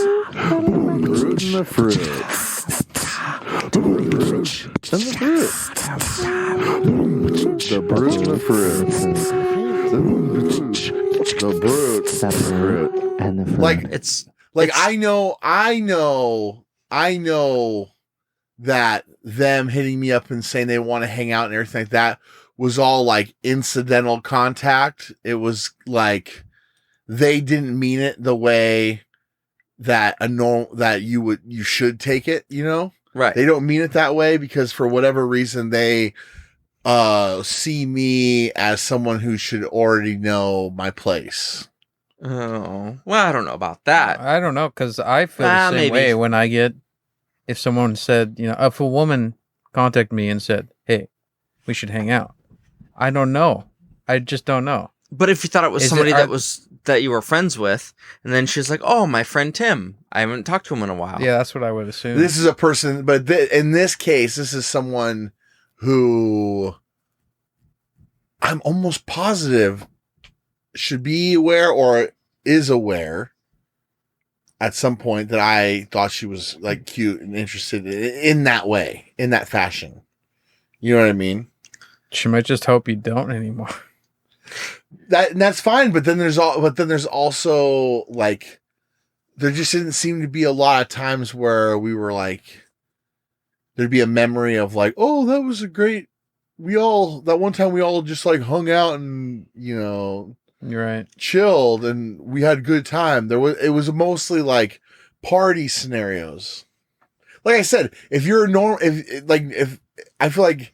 Brood and the fruit. The brood and the fruit. The brood. The fruit and the fruit. Like It's I know that them hitting me up and saying they want to hang out and everything like that was all like incidental contact. It was like they didn't mean it the way that you should take it, you know? right. They don't mean it that way because for whatever reason they see me as someone who should already know my place. Oh, well, I don't know about that. I don't know, because I feel the same maybe. way when I get, if someone said, if a woman contacted me and said, hey, we should hang out. I don't know. I just don't know. But if you thought it was Is somebody it- that you were friends with, and then she's like, "Oh, my friend Tim. I haven't talked to him in a while." Yeah, that's what I would assume. This is a person, but in this case, this is someone who I'm almost positive should be aware or is aware at some point that I thought she was like cute and interested in that way, in that fashion. You know what I mean? She might just hope you don't anymore. That's fine, but then there's also like there just didn't seem to be a lot of times where we were like there'd be a memory of like, oh, that was a great that one time we all just like hung out and You're right. chilled and we had a good time. It was mostly like party scenarios. Like I said, if you're if I feel like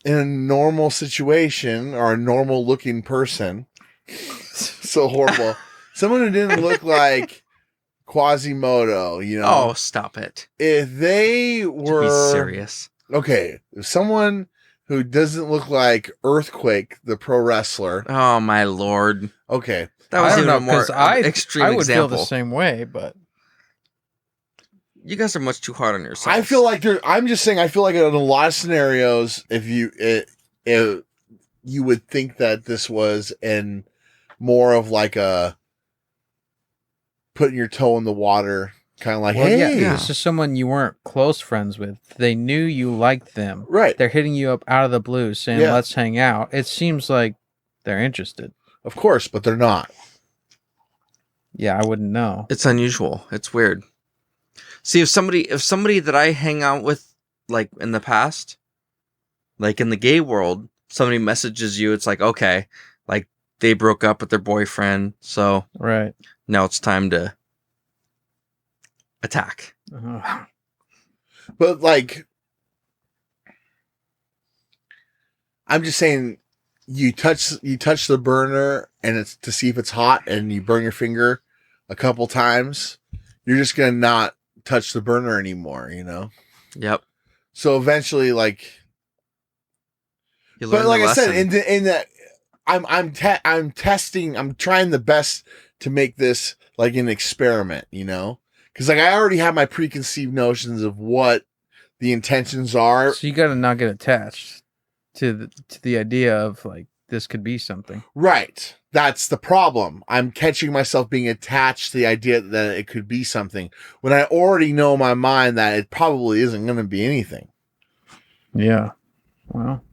in a normal situation or a normal looking person, so horrible. Someone who didn't look like Quasimodo, Oh, stop it. if they were Be serious. okay, if someone who doesn't look like Earthquake, the pro wrestler, Oh my lord. okay, That was I don't even know, a more 'cause I extreme would feel example. the same way, but You guys are much too hard on yourself. I feel like I'm just saying. I feel like in a lot of scenarios, if you would think that this was in more of like a putting your toe in the water, kind of like, well, hey, yeah. this is someone you weren't close friends with. They knew you liked them. right, They're hitting you up out of the blue saying, Yeah. let's hang out. It seems like they're interested. of course, but they're not. Yeah, I wouldn't know. It's unusual. It's weird. See, if somebody that I hang out with, like in the past, like in the gay world, somebody messages you, it's like, okay, like they broke up with their boyfriend, so Right. now it's time to attack. Uh-huh. But like, I'm just saying, you touch the burner and it's to see if it's hot, and you burn your finger a couple times, you're just gonna not touch the burner anymore, Yep. So eventually, like, You learn but like the I said, lesson. in that, I'm testing. I'm trying the best to make this like an experiment, because like I already have my preconceived notions of what the intentions are. So you got to not get attached to the idea of like this could be something. Right. That's the problem. I'm catching myself being attached to the idea that it could be something when I already know in my mind that it probably isn't going to be anything. Yeah. Well.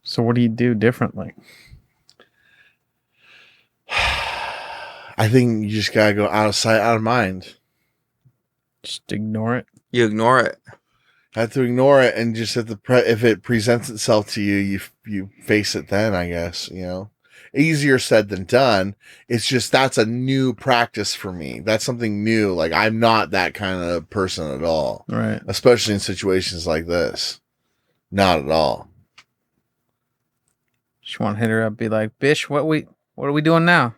So what do you do differently? I think you just got to go out of sight, out of mind. Just ignore it. You ignore it. Have to ignore it and just if it presents itself to you, you face it then, I guess, Easier said than done. It's just that's a new practice for me. That's something new. Like I'm not that kind of person at all, Right. especially in situations like this. Not at all. Just want to hit her up, be like, "Bish, what are we doing now?"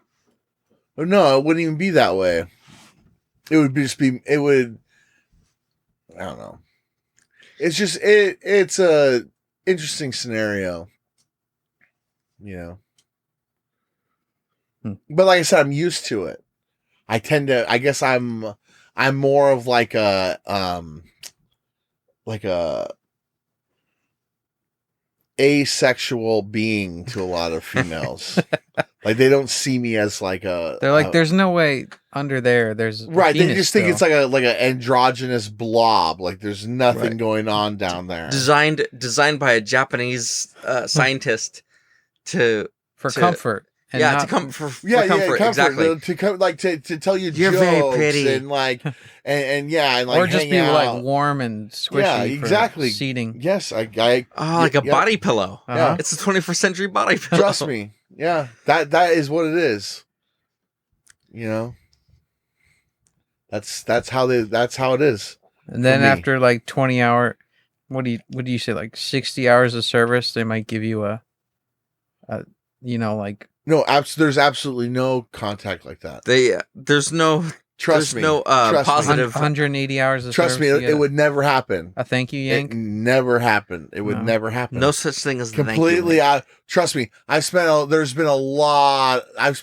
But no, it wouldn't even be that way. It would I don't know. It's just, it's a interesting scenario, But like I said, I'm used to it. I guess I'm more of like a, like a asexual being to a lot of females. Like they don't see me as like a. They're like, there's no way under there. There's a right. They penis just think still. it's like an androgynous blob. Like there's nothing Right. going on down there. Designed by a Japanese scientist to for to- comfort. And yeah not, to come for Yeah, comfort, yeah, exactly. To come like to tell you You're jokes very pretty. and like and yeah and like or just hang be out. like warm and squishy. Yeah, for exactly. seating. Yes, I Oh, like a yeah. body pillow. Uh-huh. It's a 21st century body pillow. Trust me. Yeah, that is what it is. You know, that's how it is. And then me. after like 20-hour, what do you say, like 60 hours of service, they might give you a like No, there's absolutely no contact like that. There's no Trust there's me. no Trust me. positive 180 hours of Trust me, service. you it get would never happen. a thank you It yank. never happened. It would No. never happen. no such thing as the thank you Completely link. out. Trust me, I've spent a lot of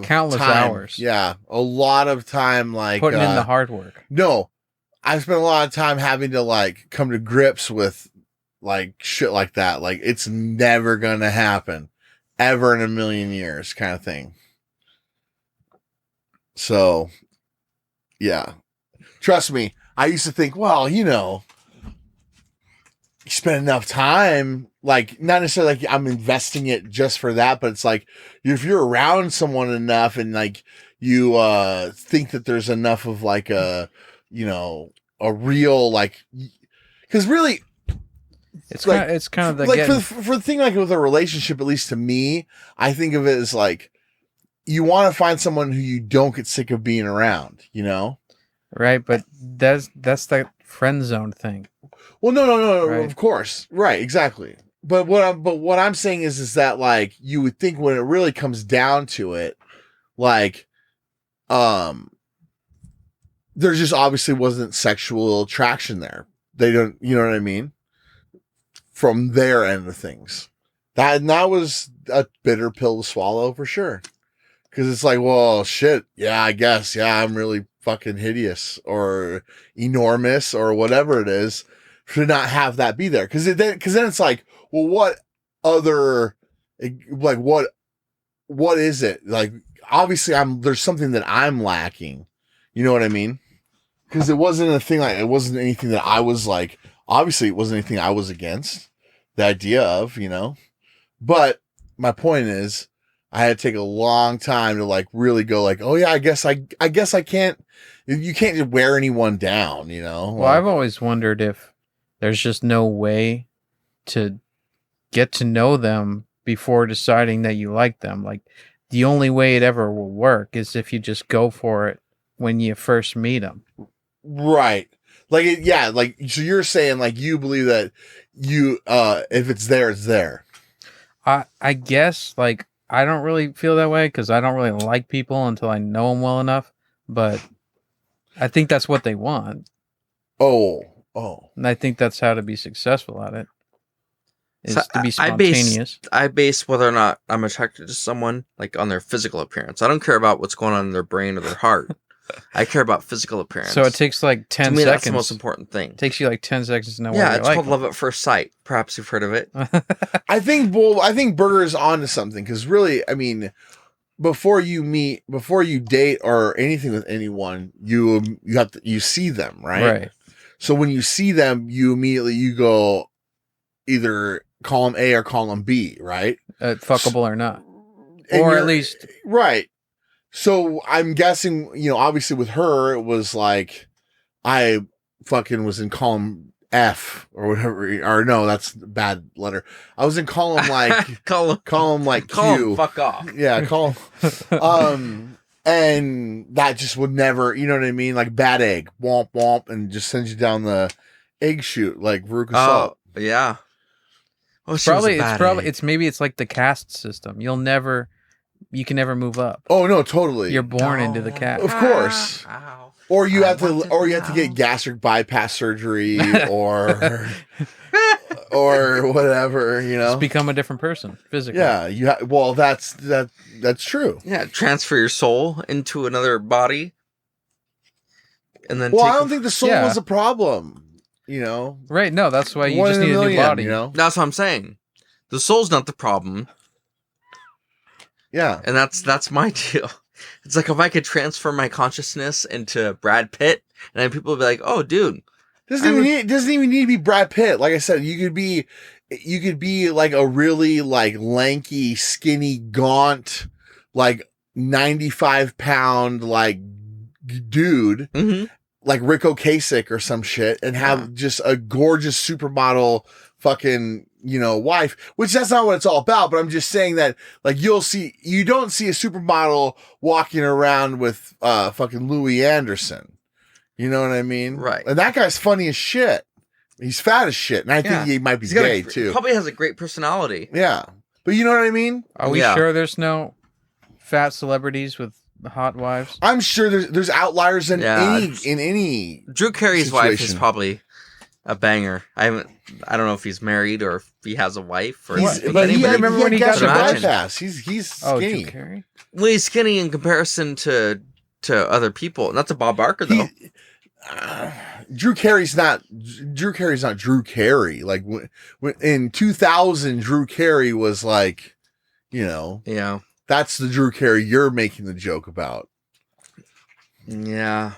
Countless time, hours. Yeah, a lot of time like Putting in the hard work. No, I've spent a lot of time having to like come to grips with like shit like that. Like it's never gonna happen ever in a million years kind of thing. So yeah, trust me. I used to think, well, you spend enough time, like not necessarily like I'm investing it just for that, but it's like if you're around someone enough and like you think that there's enough of like a real like, because really It's like, kind of the like getting, for the thing like with a relationship, at least to me, I think of it as like you want to find someone who you don't get sick of being around, right, but that's the friend zone thing. Well, no, Right. of course. Right, exactly. But what I'm saying is that like you would think when it really comes down to it, like there just obviously wasn't sexual attraction there. They don't, you know what I mean? From their end of things. That was a bitter pill to swallow for sure. Cause it's like, well, shit. Yeah, I guess. Yeah, I'm really fucking hideous or enormous or whatever it is to not have that be there. Cause then it's like, well, what other, like, what is it? Like, obviously there's something that I'm lacking. You know what I mean? Cause it wasn't it wasn't anything that I was like, obviously it wasn't anything I was against the idea of, but my point is, I had to take a long time to like really go like, oh yeah, I guess I can't, you can't just wear anyone down, Well, I've always wondered if there's just no way to get to know them before deciding that you like them. Like the only way it ever will work is if you just go for it when you first meet them. right. Like, like, so you're saying like, you believe that you, if it's there, it's there. I guess like I don't really feel that way because I don't really like people until I know them well enough. But I think that's what they want. Oh. And I think that's how to be successful at it. Is So to be I base- spontaneous. I base whether or not I'm attracted to someone like on their physical appearance. I don't care about what's going on in their brain or their heart. I care about physical appearance. So it takes like 10 to me, seconds. that's the most important thing. It takes you like 10 seconds to know Yeah, what it's you called like. love at first sight. Perhaps you've heard of it. I think Burger is onto something. Cause really, I mean, before you date or anything with anyone, you see them, right? Right. So when you see them, you go either call them A or call them B, right? Fuckable or not. And Or at you're- least right. So I'm guessing, obviously with her, it was like I fucking was in column F or whatever, or no, that's a bad letter. I was in column like call him like call Q. him fuck off. Yeah, call and that just would never, you know what I mean? Like bad egg, womp womp, and just sends you down the egg chute like Veruca Salt. Oh yeah. Oh, she was a bad egg. it's maybe it's like the caste system. You can never move up. Oh no, totally. You're born into the caste. Of course. Ow. Or you I have to want to get know. gastric bypass surgery or whatever, Just become a different person physically. Yeah, well that's true. Yeah, transfer your soul into another body. and then Well, take I don't think the soul Yeah. was a problem. You know, Right? No, that's why you One just in a need a new million, body. You know, That's what I'm saying. The soul's not the problem, yeah. and that's my deal. It's like if I could transfer my consciousness into Brad Pitt, and then people would be like, "Oh, dude, Doesn't even need to be Brad Pitt. Like I said, you could be like a really like lanky, skinny, gaunt, like 95-pound like dude, mm-hmm. like Rick Ocasek or some shit, and have just a gorgeous supermodel fucking, you know, wife, which that's not what it's all about. But I'm just saying that, like, you don't see a supermodel walking around with fucking Louis Anderson. You know what I mean? Right. And that guy's funny as shit. He's fat as shit. And I think he might be gay too. Probably has a great personality. Yeah. But you know what I mean? Are we Yeah. sure there's no fat celebrities with hot wives? I'm sure there's outliers in Yeah. any Drew Carey's wife is Situation. probably a banger. I don't know if he's married or if he has a wife or He's, if but he anybody. had, remember he when had he got gastric the imagine. bypass. He's Oh, skinny. Drew Carey? Well, he's skinny in comparison to other people. Not to Bob Barker though. Drew Carey's not Drew Carey. Like when in 2000, Drew Carey was like, you know, Yeah. that's the Drew Carey you're making the joke about. Yeah.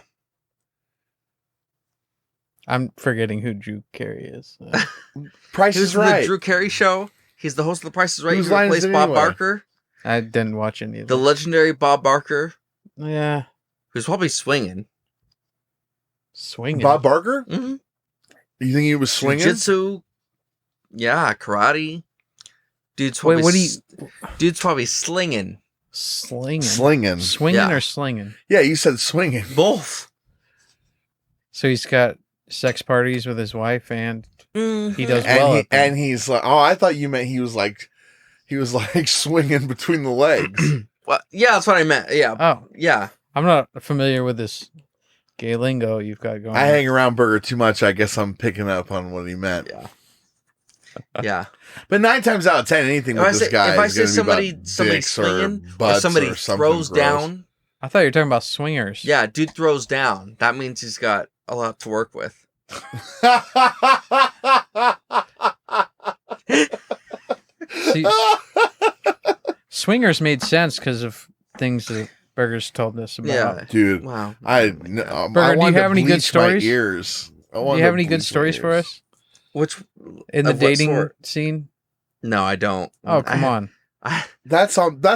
I'm forgetting who Drew Carey is. Price He was is in right. the Drew Carey show. He's the host of The Price is Right. Whose He line is replaced it Bob anyway? Barker. I didn't watch any of The them. legendary Bob Barker, Yeah. who's probably swinging. Swinging. Bob Barker? Mm-hmm. You think he was swinging? Jiu-jitsu. Yeah, karate. Dude's Wait, probably, what do you... dude's probably slinging. Slinging. Slinging. Swinging Yeah. or slinging? Yeah, you said swinging. Both. So he's got sex parties with his wife and Mhm. he does And well he, at them. and he's like, oh, I thought you meant he was like swinging between the legs. Well, yeah, that's what I meant. Yeah. Oh, Yeah. I'm not familiar with this gay lingo you've got going I on. hang around Burger too much. I guess I'm picking up on what he meant. Yeah. Yeah. But 9 times out of 10, anything If with I this say, guy if I is say going to be somebody about somebody dicks or swinging or butts somebody or something throws gross. down, I thought you were talking about swingers. yeah, dude throws down. That means he's got a lot to work with. See, swingers made sense because of things that Burgers told us about. Yeah. Dude, Wow. I Burger, do you wanted to have any good bleach my stories? ears. I Do wanted you to have any good bleach my stories for ears. us Which in the Of what dating sort? scene? no, I don't. Oh, come on. That's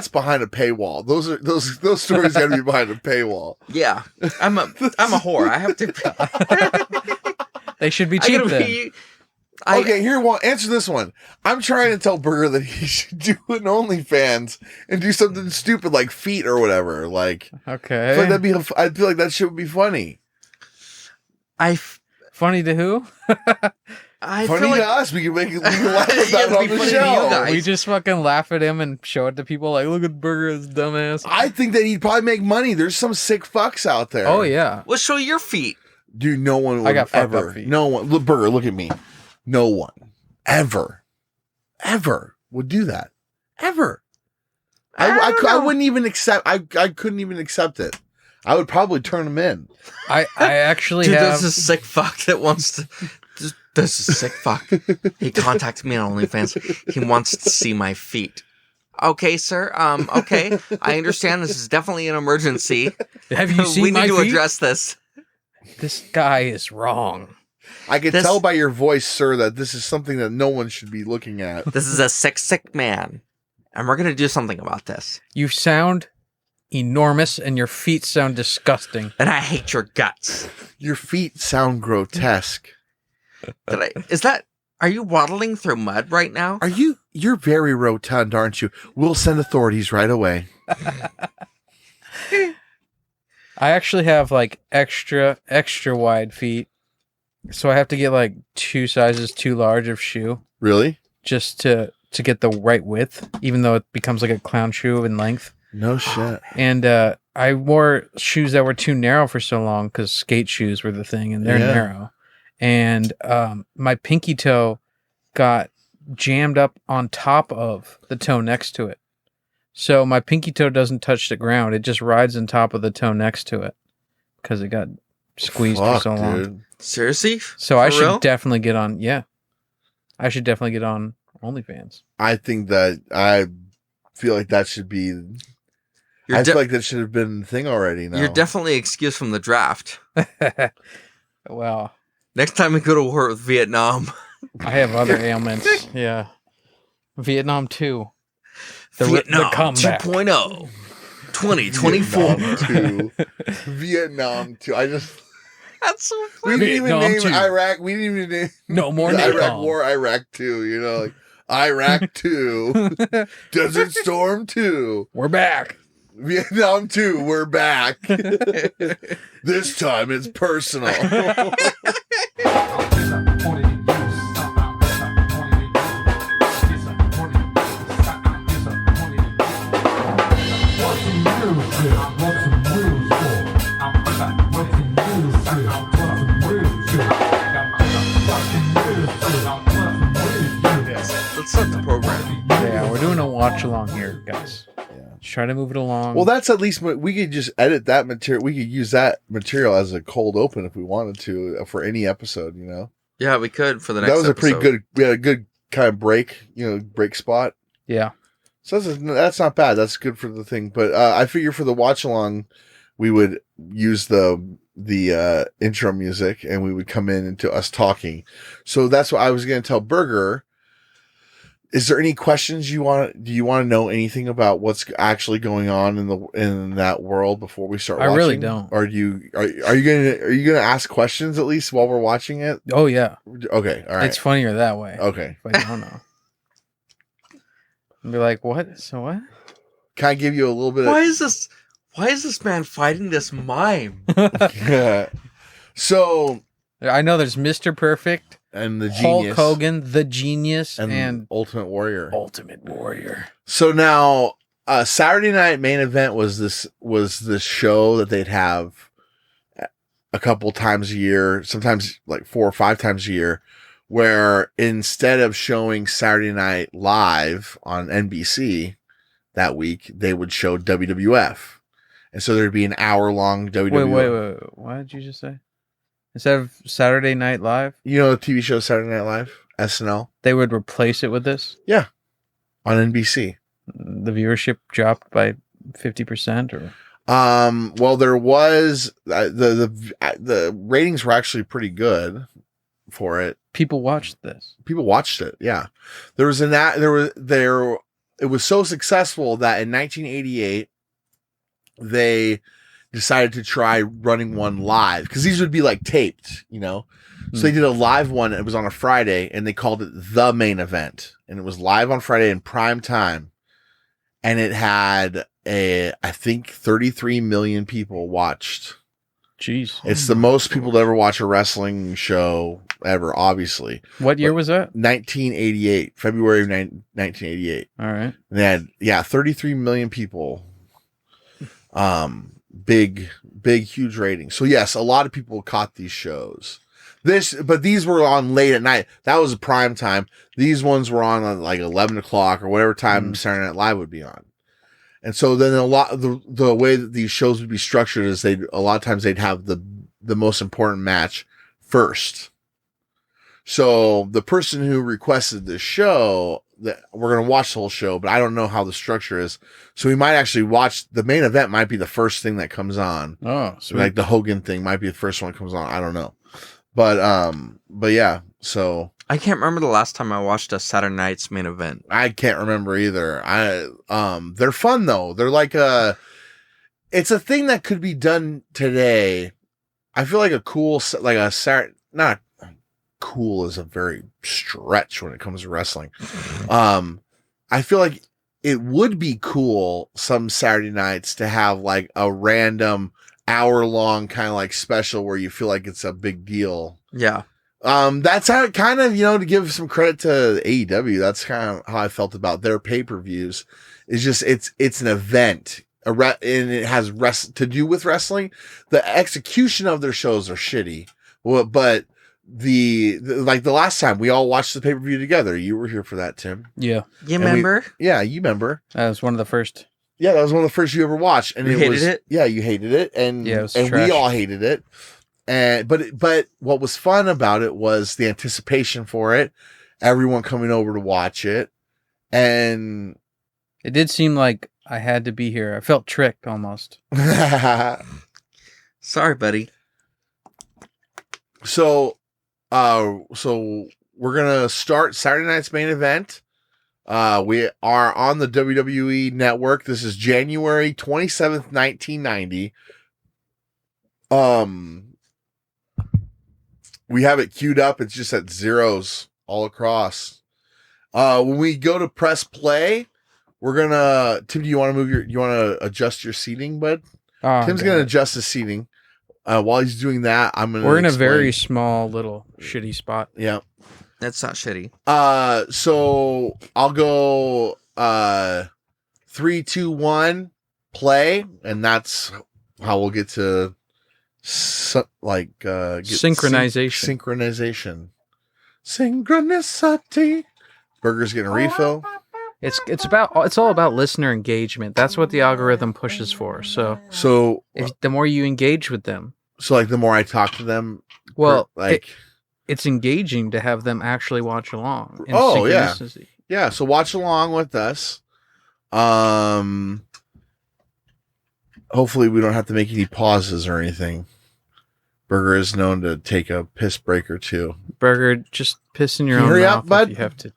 behind a paywall. Those stories got to be behind a paywall. Yeah. I'm a whore. I have to They should be I cheap gotta then. be- Okay, here one. Answer this one. I'm trying to tell Burger that he should do an OnlyFans and do something stupid like feet or whatever. Like, Okay. I feel like that shit would be funny. Funny to who? I Funny feel like to us. We can laugh Yeah, about it'd it on be the funny to you show. guys. We just fucking laugh at him and show it to people like, look at Burger, this dumbass. I think that he'd probably make money. There's some sick fucks out there. Oh, yeah. Let's show your feet. Dude, no one would I got fucked ever. up feet. No one. Look, Burger, look at me. No one ever would do that. Ever. I don't know. wouldn't even accept. I couldn't even accept it. I would probably turn him in. I actually Dude, have. there's a sick fuck that wants to. There's a sick fuck. He contacted me on OnlyFans. He wants to see my feet. Okay, sir. Okay. I understand this is definitely an emergency. Have you seen we my need to feet? address this. This guy is wrong. I could This- tell by your voice, sir, that this is something that no one should be looking at. This is a sick man. And we're gonna do something about this. You sound enormous and your feet sound disgusting. And I hate your guts. Your feet sound grotesque. Are you waddling through mud right now? You're very rotund, aren't you? We'll send authorities right away. I actually have like extra wide feet. So I have to get like 2 sizes too large of shoe Really? just to get the right width, even though it becomes like a clown shoe in length. No shit. And I wore shoes that were too narrow for so long because skate shoes were the thing and they're Yeah. narrow. And my pinky toe got jammed up on top of the toe next to it. So my pinky toe doesn't touch the ground. It just rides on top of the toe next to it because it got squeezed for Fuck, so long. dude. Seriously? So I For should real? definitely get on. Yeah, I should definitely get on OnlyFans. I think that I feel like that should be. You're, I de- feel like that should have been a thing already. Now you're definitely excused from the draft. Well, Next time we go to war with Vietnam, I have other ailments. Yeah, Vietnam 2. Vietnam the comeback. 2.0, 2024. Vietnam 2. I just. That's so We funny. didn't even Vietnam name 2. Iraq. We didn't even name No more the Iraq napalm. War, Iraq 2. You know, like Iraq 2, Desert Storm 2, We're back. Vietnam 2. We're back. This time it's personal. Let's start the program. Yeah, we're doing a watch along here, guys. Yeah. Just try to move it along. Well, that's at least we could just edit that material. We could use that material as a cold open if we wanted to for any episode. You know, Yeah, we could for the next that was a pretty episode. good. We had a good kind of break. You know, break spot. yeah. So that's not bad. That's good for the thing. But I figure for the watch along, we would use the intro music and we would come in into us talking. So that's what I was going to tell Burger. Is there any questions do you want to know anything about what's actually going on in that world before we start I watching? really don't. Are you gonna ask questions at least while we're watching it? Oh, yeah. Okay, all right. It's funnier that way. Okay. If I don't know. And be like, what? So what? Can I give you a little bit Why is this man fighting this mime? of So I know there's Mr. Perfect, and the Hulk genius Hogan, the Genius, and and Ultimate Warrior. Ultimate Warrior. So now, Saturday Night Main Event was this show that they'd have a couple times a year, sometimes like 4 or 5 times a year, where instead of showing Saturday Night Live on NBC that week, they would show WWF, and so there'd be an hour-long WWF. Wait. What did you just say? Instead of Saturday Night Live, You know the TV show Saturday Night Live, SNL, they would replace it with this. on NBC. The viewership dropped by 50%, or Well, there was the ratings were actually pretty good for it. people watched this. People watched it. Yeah, it was so successful that in 1988 they decided to try running one live because these would be like taped, you know. So they did a live one. It was on a Friday, and they called it The Main Event, and it was live on Friday in prime time, and it had I think 33 million people watched. Jeez. It's the most people to ever watch a wrestling show ever, obviously. What year was that? 1988, February of 1988. All right. And they had, 33 million people. Big, huge ratings. So yes, a lot of people caught these shows. But these were on late at night. That was a prime time. These ones were on like 11 o'clock or whatever time Saturday Night Live would be on. And so then the way that these shows would be structured is a lot of times they'd have the most important match first. So the person who requested this show, that we're going to watch the whole show, but I don't know how the structure is. So we might actually watch the main event might be the first thing that comes on. Oh, sweet. Like the Hogan thing might be the first one that comes on. I don't know. But yeah, so I can't remember the last time I watched a Saturday Night's Main Event. I can't remember either. They're fun though. They're like it's a thing that could be done today. I feel like not cool is a very stretch when it comes to wrestling. I feel like it would be cool some Saturday nights to have like a random hour-long kind of like special where you feel like it's a big deal. Yeah. That's how it kind of, to give some credit to AEW. That's kind of how I felt about their pay-per-views. It's just, it's an event and it has to do with wrestling. The execution of their shows are shitty, but the last time we all watched the pay-per-view together, you were here for that, Tim. Yeah. You remember? Yeah, you remember. That was one of the first. Yeah, that was one of the first you ever watched, and You hated it? Yeah, you hated it, and Yeah, it was and trash. we all hated it. but what was fun about it was the anticipation for it, everyone coming over to watch it, and It did seem like I had to be here. I felt tricked almost. Sorry, buddy. so we're gonna start Saturday night's main event. We are on the WWE Network. This is January 27th, 1990. We have it queued up. It's just at zeros all across. When we go to press play, we're gonna. Tim, do you want to you want to adjust your seating, bud? Oh, Tim's gonna adjust his seating. While he's doing that, I'm gonna. We're in a explain. very small little shitty spot. Yeah. That's not shitty. So I'll go 3, 2, 1, play, and that's how we'll get to get Synchronization. Synchronicity. Burger's getting a refill. It's all about listener engagement. That's what the algorithm pushes for. So So the more you engage with them, like the more I talk to them, well, like it's engaging to have them actually watch along. in Oh, yeah. synchronicity. yeah, so watch along with us. Hopefully we don't have to make any pauses or anything. Burger is known to take a piss break or two. Burger, just piss in your Can own you hurry mouth up, bud? if you have to.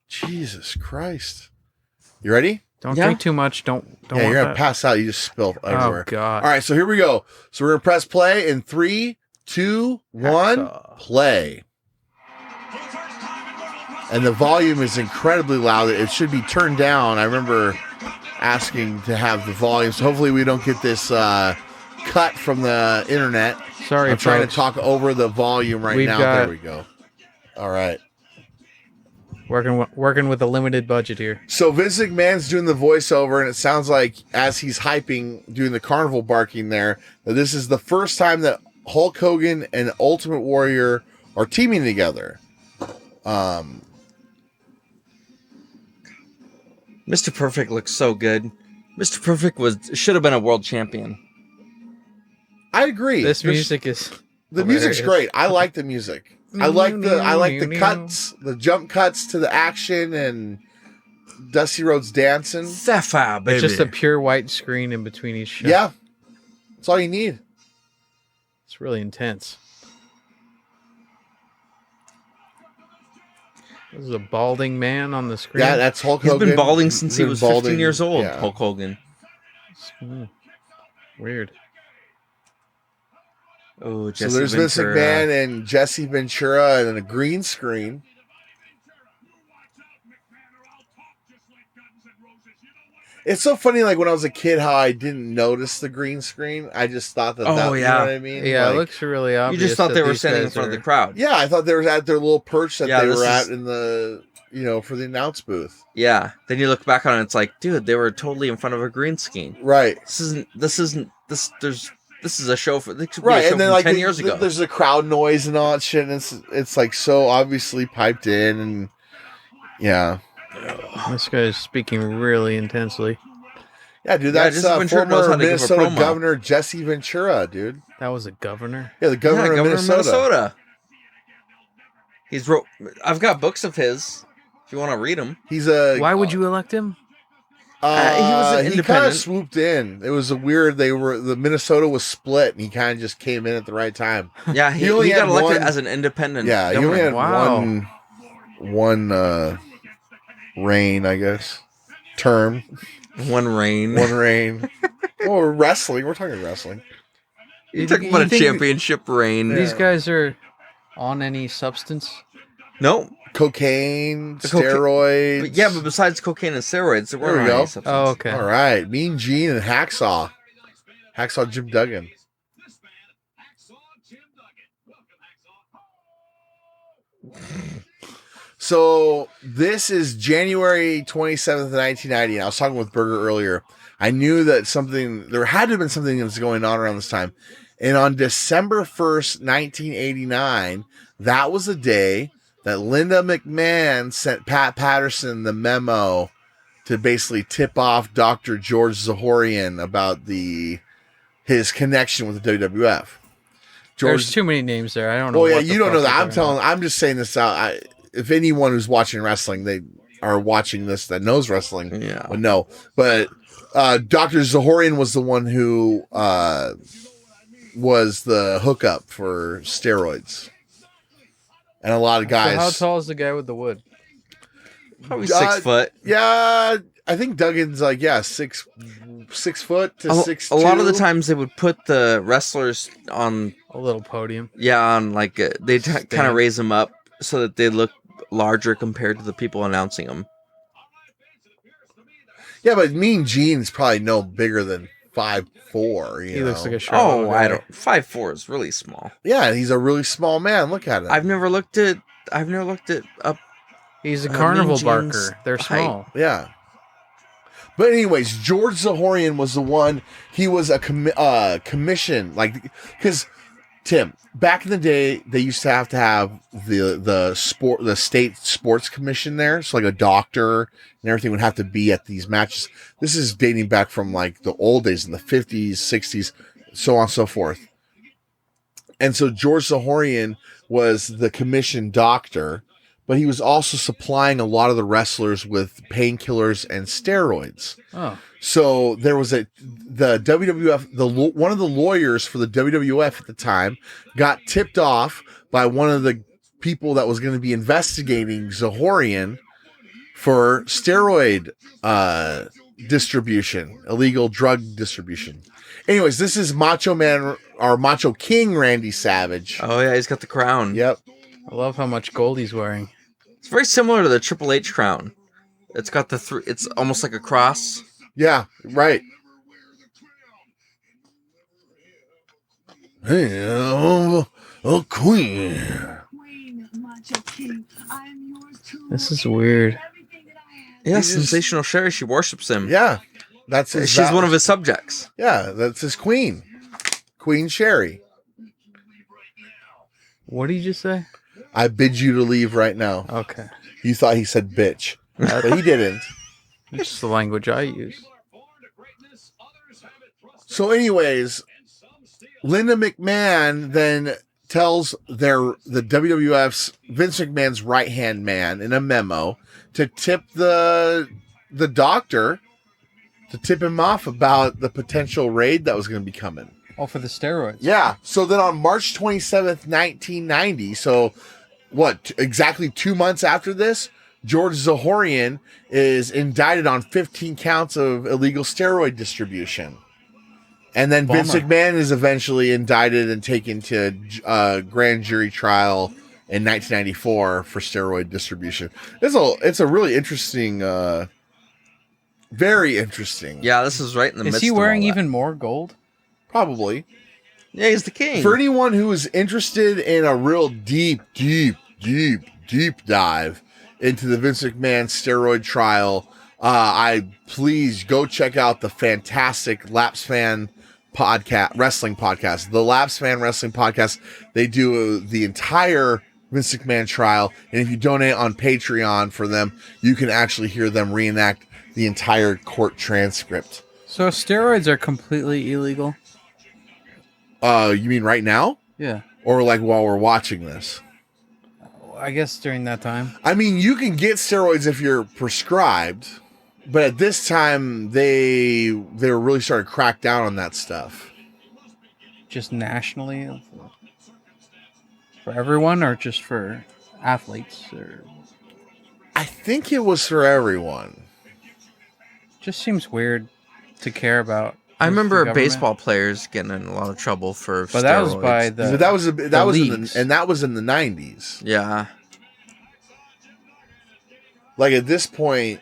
Jesus Christ. You ready? Don't Yeah. drink too much. Don't Yeah, want you're gonna that. pass out. You just spilled everywhere. Oh God! All right, so here we go. So we're gonna press play in 3, 2, 1, Hacksaw. play. And the volume is incredibly loud. It should be turned down. I remember asking to have the volume. So hopefully we don't get this cut from the internet. Sorry, I'm trying to folks. talk over the volume right We've now. got- There we go. All right. Working with a limited budget here. So Vince McMahon's doing the voiceover, and it sounds like as he's hyping, doing the carnival barking there, that this is the first time that Hulk Hogan and Ultimate Warrior are teaming together. Mr. Perfect looks so good. Mr. Perfect should have been a world champion. I agree. This There's- music is the music's hilarious. great. I like the music. I like the cuts, the jump cuts to the action, and Dusty Rhodes dancing. Sapphire, baby. It's just a pure white screen in between each shot. Yeah, that's all you need. It's really intense. This is a balding man on the screen. Yeah, that's Hulk He's Hogan. been balding since he been was balding, 15 years old, yeah. Hulk Hogan. Weird. Oh, So Jesse there's Vince Ventura. McMahon and Jesse Ventura, and then a green screen. It's so funny, like when I was a kid, how I didn't notice the green screen. I just thought that. Oh, that, you yeah. know what I mean? Yeah, Like, it looks really obvious. You just thought that they were these standing in guys front of are- the crowd. yeah, I thought they were at their little perch that Yeah, they this were is- at in the, for the announce booth. Yeah. Then you look back on it, it's like, dude, they were totally in front of a green screen. Right. This is a show for, this could be Right, a show and then from like 10 years ago. there's the crowd noise and all that shit, and it's like so obviously piped in, and yeah, This guy is speaking really intensely. yeah, dude. Yeah, That's Jesse Ventura knows former how to give a Minnesota promo. Governor Jesse Ventura, dude. That was a governor. Yeah, the governor, of Minnesota. He's wrote. I've got books of his. If you want to read them. He's a. Why would you elect him? he was an He kind independent. of swooped in. It was a weird. The Minnesota was split, and he kind of just came in at the right time. Yeah, He he only got had elected one- as an independent. Yeah, he only governor. had Wow. one reign, I guess. Term. one reign. One reign. Oh, wrestling. We're talking wrestling. You talking about a think championship reign? These guys are on any substance? No, Cocaine, The coca- steroids. but yeah, but besides cocaine and steroids, there There we weren't go. any substance. Oh, okay. All right. Mean Gene and Hacksaw. Hacksaw Jim Duggan. So this is January 27th, 1990. And I was talking with Berger earlier. I knew that there had to have been something that was going on around this time. And on December 1st, 1989, that was the day that Linda McMahon sent Pat Patterson the memo to basically tip off Dr. George Zahorian about his connection with the WWF. There's too many names there. I don't know. Well, yeah, what the you don't know fuck that. they're I'm just saying this out. If anyone who's watching wrestling, they are watching this that knows wrestling, Yeah. would know. But Dr. Zahorian was the one who was the hookup for steroids, and a lot of So how guys. tall is the guy with the wood? Probably 6 foot. Yeah, I think Duggan's like 6 foot to 6'2". A lot of the times they would put the wrestlers on, A little podium. on like they kind of Stand. raise them up so that they look larger compared to the people announcing them. Yeah, but Mean Gene's probably no bigger than 5'4". He looks like a short Oh, little I guy. don't. 5'4" is really small. Yeah, he's a really small man. Look at him. I've never looked at up. He's a Mean carnival Gene's barker. They're height. small. Yeah. But anyways, George Zahorian was the one. He was a commission, like, because Tim, back in the day, they used to have the state sports commission there, so like a doctor and everything would have to be at these matches. This is dating back from like the old days in the 50s, 60s, so on and so forth. And so George Zahorian was the commission doctor, but he was also supplying a lot of the wrestlers with painkillers and steroids. Oh, So there was the WWF, one of the lawyers for the WWF at the time got tipped off by one of the people that was going to be investigating Zahorian for steroid distribution, illegal drug distribution. Anyways, this is Macho Man or Macho King Randy Savage. Oh yeah, he's got the crown. Yep. I love how much gold he's wearing. It's very similar to the Triple H crown. It's got the three. It's almost like a cross. Yeah, right. Hey, a queen. This is weird. Yeah, He just- sensational Sherry. She worships him. Yeah, that's his. She's one of his subjects. Yeah, that's his queen, Queen Sherry. What did you just say? I bid you to leave right now. Okay. You thought he said bitch, but he didn't. It's just the language I use. So, anyways, Linda McMahon then tells the WWF's Vince McMahon's right hand man in a memo to tip the doctor to tip him off about the potential raid that was going to be coming. Oh, for the steroids. Yeah. So then on March 27th, 1990, so what, exactly 2 months after this, George Zahorian is indicted on 15 counts of illegal steroid distribution. And then Vince Bummer. McMahon is eventually indicted and taken to grand jury trial in 1994 for steroid distribution. It's a really interesting, very interesting. Yeah, this is right in the midst. Is he of wearing all that. even more gold? Probably. Yeah, he's the king. For anyone who is interested in a real deep dive into the Vince McMahon steroid trial, I please go check out the fantastic Laps Fan wrestling podcast. The Laps Fan Wrestling Podcast. They do the entire Vince McMahon trial, and if you donate on Patreon for them, you can actually hear them reenact the entire court transcript. So steroids are completely illegal? You mean right now? Yeah. Or like while we're watching this? I guess during that time. I mean, you can get steroids if you're prescribed, but at this time they were really starting to crack down on that stuff. Just nationally? For everyone or just for athletes? Or I think it was for everyone. just seems weird to care about. I the remember government. baseball players getting in a lot of trouble for. But that was steroids. by the. But that was in the, leagues. and that was in the 90s. Yeah. Like at this point,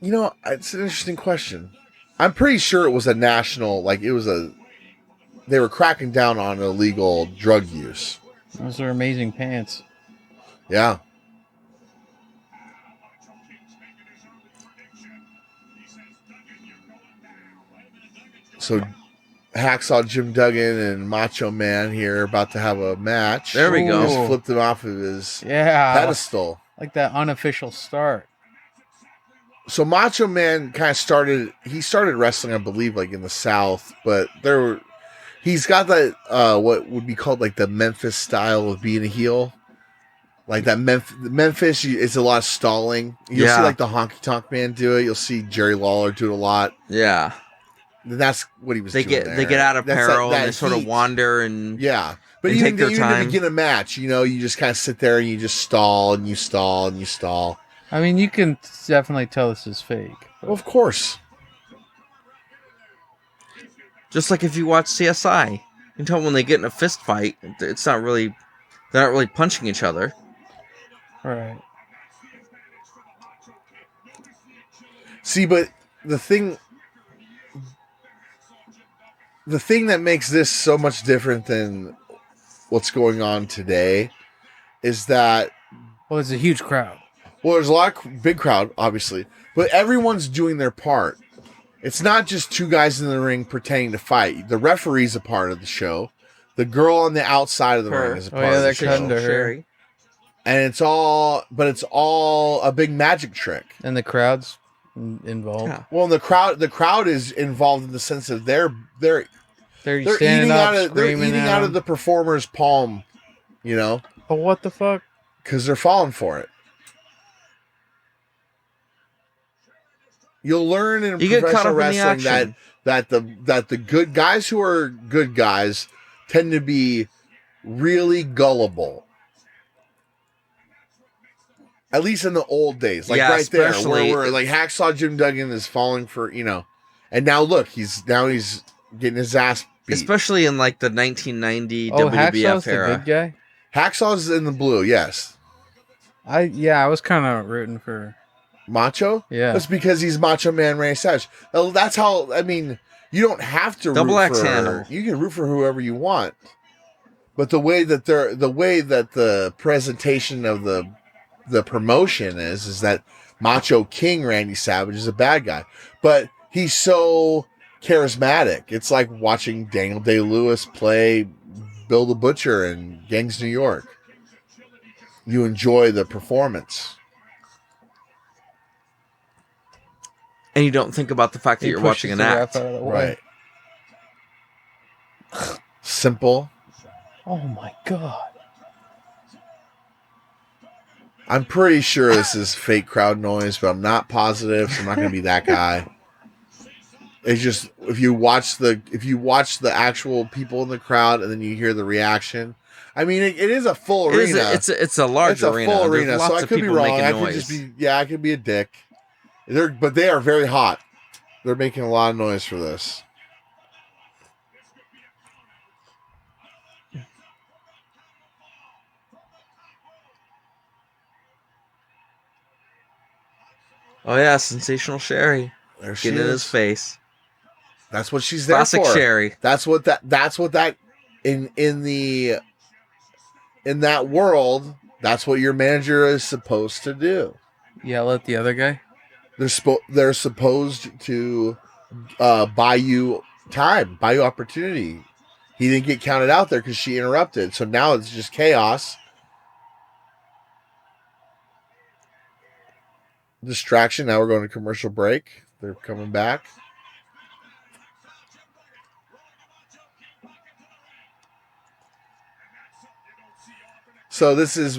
you know, it's an interesting question. I'm pretty sure it was a national, like they were cracking down on illegal drug use. Those are amazing pants. Yeah. So Hacksaw Jim Duggan and Macho Man here about to have a match. There we go. Just flipped him off of his Yeah. pedestal. Like that unofficial start. So Macho Man kind of started. He started wrestling, I believe, like in the South, but he's got that what would be called like the Memphis style of being a heel. Like that Memphis, it's a lot of stalling. You'll see like the Honky Tonk Man do it. You'll see Jerry Lawler do it a lot. Yeah. That's what he was They doing. they get out of peril that and they sort of heat. wander and Yeah. But and even, take their even time. to begin a match, you know, you just kind of sit there and you just stall and you stall and you stall. I mean, you can definitely tell this is fake. But Well, of course. just like if you watch CSI, you can tell when they get in a fist fight, it's not really they're not really punching each other. right. See, but the thing that makes this so much different than what's going on today is that, Well, it's a huge crowd. well, there's a lot of big crowd, obviously, but everyone's doing their part. It's not just two guys in the ring pretending to fight. The referee's a part of the show. The girl on the outside of the ring is a part of the they're show. cutting to her. Sherry. And it's all a big magic trick. And the crowd's involved. Yeah. Well, the crowd is involved in the sense of they're They're eating standing up, they're screaming eating at out him. of the performer's palm, you know, Oh, what the fuck? because they're falling for it. You'll learn in You get caught professional up in the wrestling action. that the good guys who are good guys tend to be really gullible. At least in the old days, like Yeah, right there, especially- where like Hacksaw Jim Duggan is falling for, you know, and now look, he's getting his ass beat. Especially in like the 1990 Oh, WWF Hacksaw's the era. good guy? Hacksaw's in the blue, yes. I was kind of rooting for... Macho? Yeah. That's because he's Macho Man Randy Savage. Well, that's how, I mean, you don't have to Double root Axe for Handle. You can root for whoever you want. But the way that the presentation of the promotion is that Macho King Randy Savage is a bad guy. But he's so charismatic. It's like watching Daniel Day-Lewis play Bill the Butcher in Gangs New York. You enjoy the performance. And you don't think about the fact that He you're watching pushes an the act. ref out of the way. Right. Simple. Oh my god. I'm pretty sure this is fake crowd noise, but I'm not positive, so I'm not going to be that guy. It's just if you watch the actual people in the crowd and then you hear the reaction. I mean, it is a full It is arena. it's a large It's a arena. full There's arena, lots so I of could be people wrong. making I noise. could just be I could be a dick. But they are very hot. They're making a lot of noise for this. Oh yeah, sensational Sherry There she getting in is. his face. That's what she's there Classic for. Sherry. That's what that in that world, that's what your manager is supposed to do. Yell at the other guy? They're supposed to buy you time, buy you opportunity. He didn't get counted out there because she interrupted. So now it's just chaos. Distraction. Now we're going to commercial break. They're coming back. So this is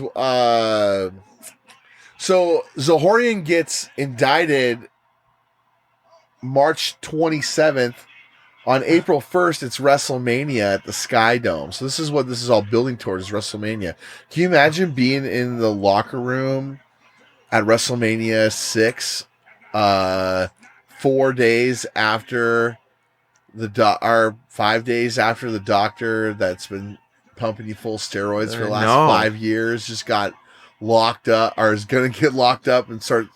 so Zahorian gets indicted March 27th. On April 1st, it's WrestleMania at the Sky Dome. So this is what this is all building towards, WrestleMania. Can you imagine being in the locker room at WrestleMania 6 4 days after or 5 days after the doctor that's been pumping you full steroids for the last No. 5 years just got locked up or is going to get locked up and start,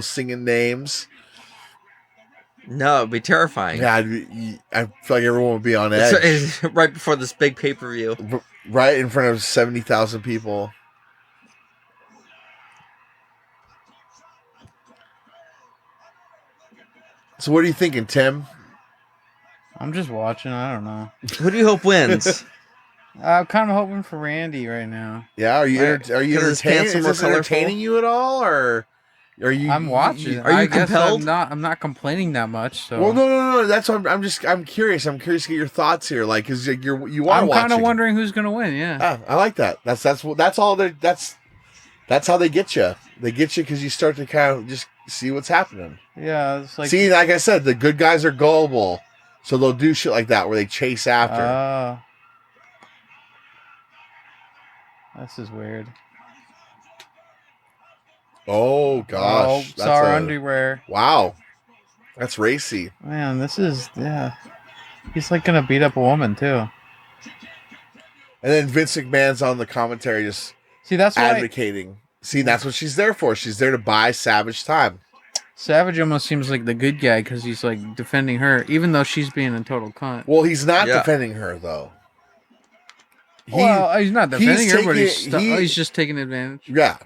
singing names? No, it'd be terrifying. Yeah, I feel like everyone would be on edge. It's right before this big pay-per-view. Right in front of 70,000 people. So what are you thinking, Tim? I'm just watching. I don't know. Who do you hope wins? I'm kind of hoping for Randy right now. Yeah, are you Right. are you 'Cause his entertaining? pants are Is more this entertaining colorful. you at all, or Are you? I'm watching. Are you I guess compelled? I'm not complaining that much. So Well, no. That's what I'm curious. I'm curious to get your thoughts here. Like, cause you are I'm watching. kind of wondering who's gonna win. Yeah. Ah, I like that. That's all. That's how they get you. They get you because you start to kind of just see what's happening. Yeah. It's like. See, like I said, the good guys are gullible, so they'll do shit like that where they chase after. This is weird. Oh gosh, Oh, our underwear. Wow, that's racy. Man, this is He's like gonna beat up a woman too. And then Vince McMahon's on the commentary just See, that's why advocating. See, that's what she's there for. She's there to buy Savage time. Savage almost seems like the good guy because he's like defending her, even though she's being a total cunt. Well, he's not Yeah. defending her though. Well, he's not defending her, but taking- he's just taking advantage. Yeah.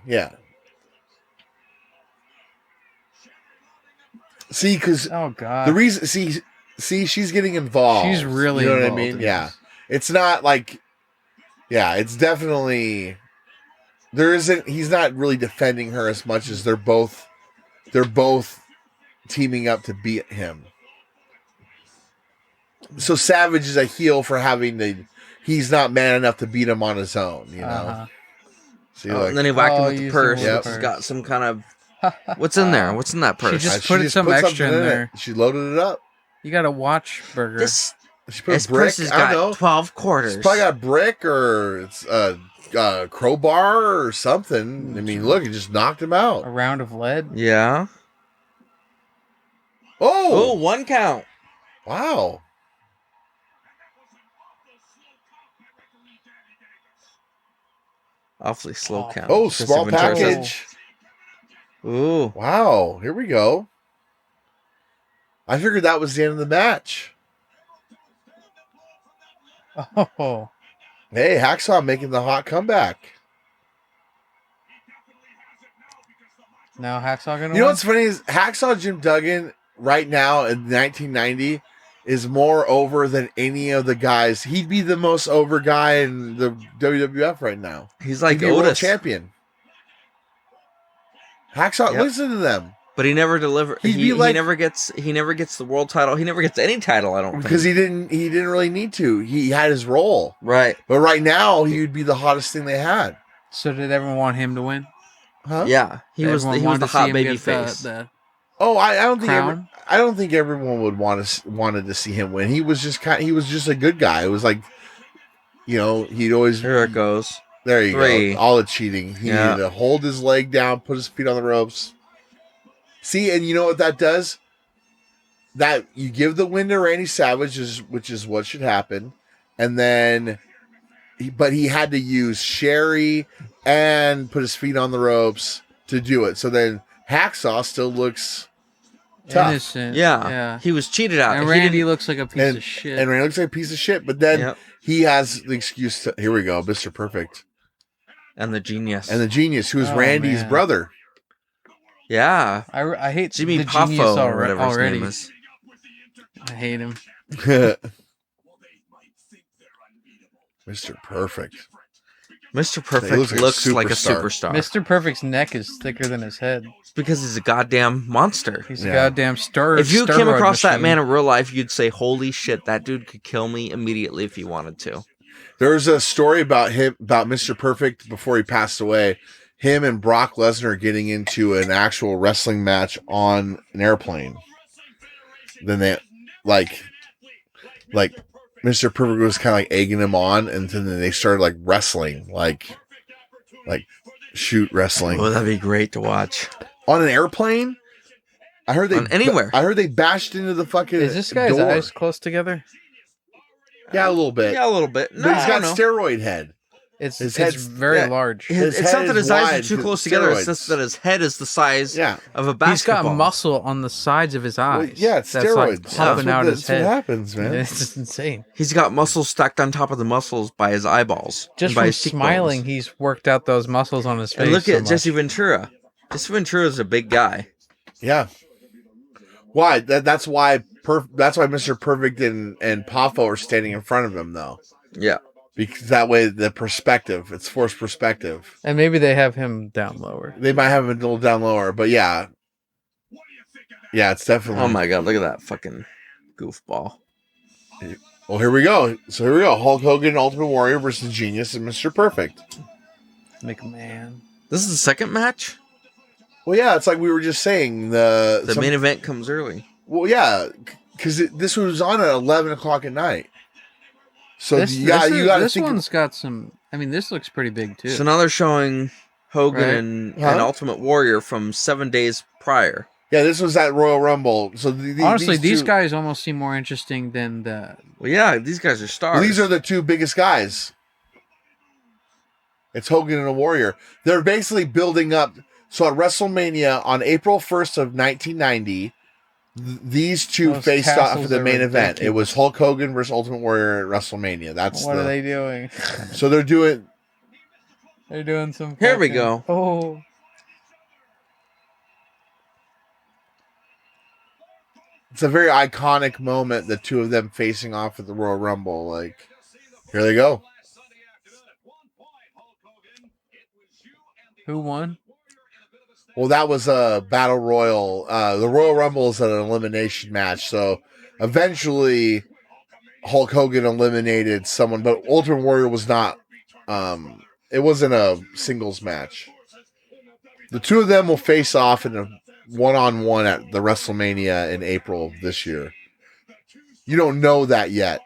See, because Oh God, the reason, see, she's getting involved. she's really. you know what I involved mean? in Yeah, this. it's not like, yeah, it's definitely there isn't. He's not really defending her as much as they're both teaming up to beat him. So Savage is a heel for having the. He's not man enough to beat him on his own. You know. Uh-huh. See, Oh, like, and then he whacked him Oh, with the used him purse. with the He's purse. got some kind of. What's in there? What's in that purse? just she put some put extra something in there. it. She loaded it up. You got a watch burger. This She put a brick. purse has I don't know. got 12 quarters. It's probably got a brick or it's a crowbar or something. I mean, look, it just knocked him a out. round of lead. Yeah. Oh, Oh, one count. wow. Awfully slow count. Oh, Jesse small Ventura says- package. Ooh. Wow, here we go. I figured that was the end of the match. Oh, Hey, Hacksaw making the hot comeback. now Hacksaw gonna You know win? what's funny is Hacksaw Jim Duggan right now in 1990 is more over than any of the guys. He'd be the most over guy in the WWF right now. He's like He'd be world Otis. champion. Hacksaw, Yep. listen to them But he never delivered. He'd He be like- never gets the world title. He never gets any title. I don't because think. he didn't really need to. He had his role, Right. but right now he would be the hottest thing they had. So did everyone want him to win? Huh? Yeah. He was Everyone the wanted to see hot him baby get face. The Oh, I don't think crown. I don't think everyone would wanted to see him win. He was just a good guy. It was like, you know, he'd always Here it goes. there you 3. go. All the cheating. He Yeah. needed to hold his leg down, put his feet on the ropes. See, and you know what that does? That you give the win to Randy Savage, which is what should happen, and then, but he had to use Sherry and put his feet on the ropes to do it. So then Hacksaw still looks tough. Innocent. Yeah. Yeah. He was cheated out. And He Randy didn't- looks like a piece and, of shit. and Randy looks like a piece of shit, but then Yep. he has the excuse to, here we go, Mr. Perfect. And the genius. And the genius, who is Oh, Randy's man. brother. yeah. I hate Jimmy the genius Poffo or already. whatever his name is. I hate him. Mr. Perfect. Mr. He Perfect looks looks, like a like a superstar. superstar. Mr. Perfect's neck is thicker than his head. It's because he's a goddamn monster. He's Yeah. a goddamn star. If you came steroid across that machine. man in real life, you'd say, "Holy shit, that dude could kill me immediately if he wanted to." There's a story about him, about Mr. Perfect before he passed away. Him and Brock Lesnar getting into an actual wrestling match on an airplane. Then they, like Mr. Perfect was kind of like egging him on, and then they started like wrestling, like shoot wrestling Oh, that'd be great to watch. on an airplane. I heard they On anywhere. I heard they bashed into the fucking. Is this guy's door. eyes close together? Yeah, a little bit. Yeah, a little bit. No, But he's I got don't know. steroid head. It's His it's head's- very yeah. large. His It's not head that is his eyes wide are too 'cause close together. It's steroids. just that his head is the size Yeah. of a He's basketball. got muscle on the sides of his eyes. Well, yeah, it's that's steroids. like That's pumping out his that's what head. happens, man. It's just insane. He's got muscles stacked on top of the muscles by his eyeballs. Just and by from his cheekbones. smiling, he's worked out those muscles on his face. And look so at much. Jesse Ventura. Jesse Ventura is a big guy. Yeah. Why? That's why Mr. Perfect and Poffo are standing in front of him, though. Yeah. because that way it's forced perspective. And maybe they have him down lower. They might have him a little down lower, but yeah, it's definitely. Oh my god, look at that fucking goofball. Well, here we go. So here we go. Hulk Hogan, Ultimate Warrior versus Genius and Mr. Perfect. McMahon. This is the second match? Well, yeah, it's like we were just saying. The main event comes early. Well, yeah, because this was on at 11 o'clock at night. So This this one's got some. I mean, this looks pretty big too. So now they're showing Hogan Right. and Huh? Ultimate Warrior from 7 days prior. Yeah, this was at Royal Rumble. So Honestly, these two- guys almost seem more interesting than the. Well, yeah, these guys are stars. These are the two biggest guys. It's Hogan and a Warrior. They're basically building up. So at WrestleMania on April 1st of 1990, these two Those faced off castles for the are main event. It ridiculous. was Hulk Hogan versus Ultimate Warrior at WrestleMania. What are they doing? So they're doing. They're doing some. Here we fucking- go. Oh, It's a very iconic moment. The two of them facing off at the Royal Rumble. Like, here they go. who won? Well, that was a battle royal. The Royal Rumble is an elimination match. So eventually, Hulk Hogan eliminated someone, but Ultimate Warrior was not. It wasn't a singles match. The two of them will face off in a one-on-one at the WrestleMania in April of this year. You don't know that yet,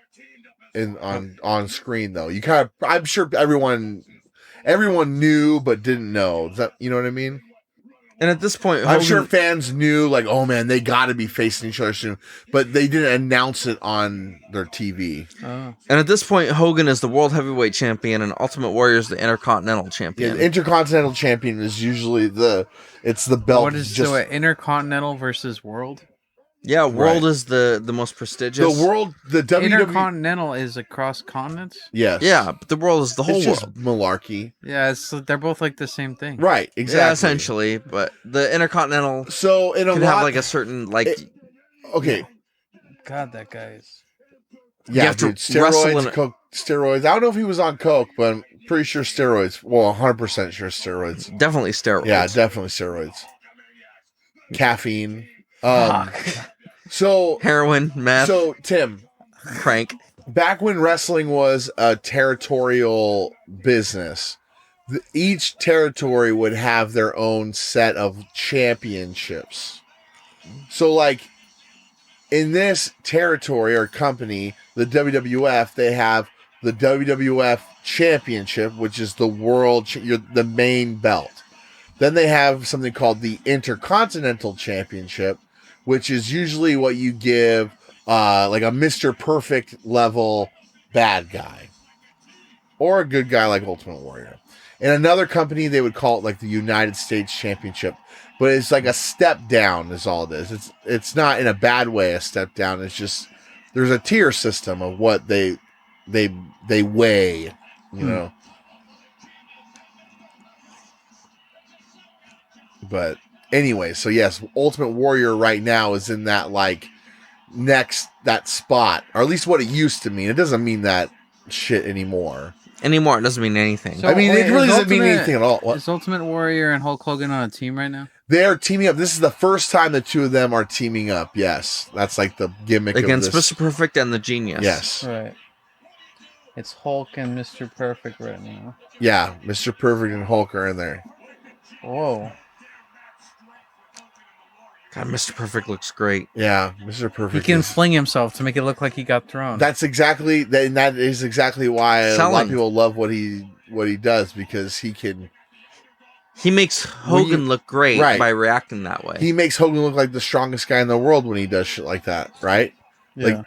on screen though. You kind of, I'm sure everyone knew but didn't know. Is that, you know what I mean? And at this point, I'm Hogan, sure fans knew, like, oh man, they got to be facing each other soon, but they didn't announce it on their TV. Oh, and at this point, Hogan is the World Heavyweight Champion, and Ultimate Warrior is the Intercontinental Yeah, Champion. the Intercontinental Champion is usually the belt. what is just so Intercontinental versus World? Yeah, World Right. is the most prestigious. the world, the WWE. Intercontinental is across continents. Yes. Yeah, but the world is the whole It's just world. malarkey. Yeah, they're both like the same thing. Right. Exactly. Yeah, essentially. But the Intercontinental So in a can lot, have like a certain like. okay. God, that guy's. Yeah, have to dude, wrestle steroids, in a- coke, steroids. I don't know if he was on coke, but I'm pretty sure steroids. Well, 100% sure steroids. Definitely steroids. Yeah, definitely steroids. Caffeine. Fuck. So, Heroin, meth, so Tim, crank. back when wrestling was a territorial business, each territory would have their own set of championships. So, like, in this territory or company, the WWF, they have the WWF Championship, which is the the main belt. Then they have something called the Intercontinental Championship, which is usually what you give like a Mr. Perfect level bad guy or a good guy like Ultimate Warrior. In another company, they would call it like the United States Championship, but it's like a step down is all it is. It's not in a bad way a step down. It's just there's a tier system of what they weigh, you know. But anyway, so yes, Ultimate Warrior right now is in that like that spot, or at least what it used to mean. It doesn't mean that shit anymore. Anymore, it doesn't mean anything. So- I mean, it wait, really is doesn't mean Ultimate- anything at all. What? Is Ultimate Warrior and Hulk Hogan on a team right now? They're teaming up. This is the first time the two of them are teaming up. Yes, that's like the gimmick Against of this. Mr. Perfect and the Genius. Yes, Right. It's Hulk and Mr. Perfect right now. yeah, Mr. Perfect and Hulk are in there. Whoa. God, Mr. Perfect looks great. Yeah, Mr. He Perfect. can is- fling himself to make it look like he got thrown. That's exactly that is exactly why a lot Selling. of people love what he does, because he can. He makes When Hogan you- look great Right. by reacting that way. He makes Hogan look like the strongest guy in the world when he does shit like that, right? yeah. like,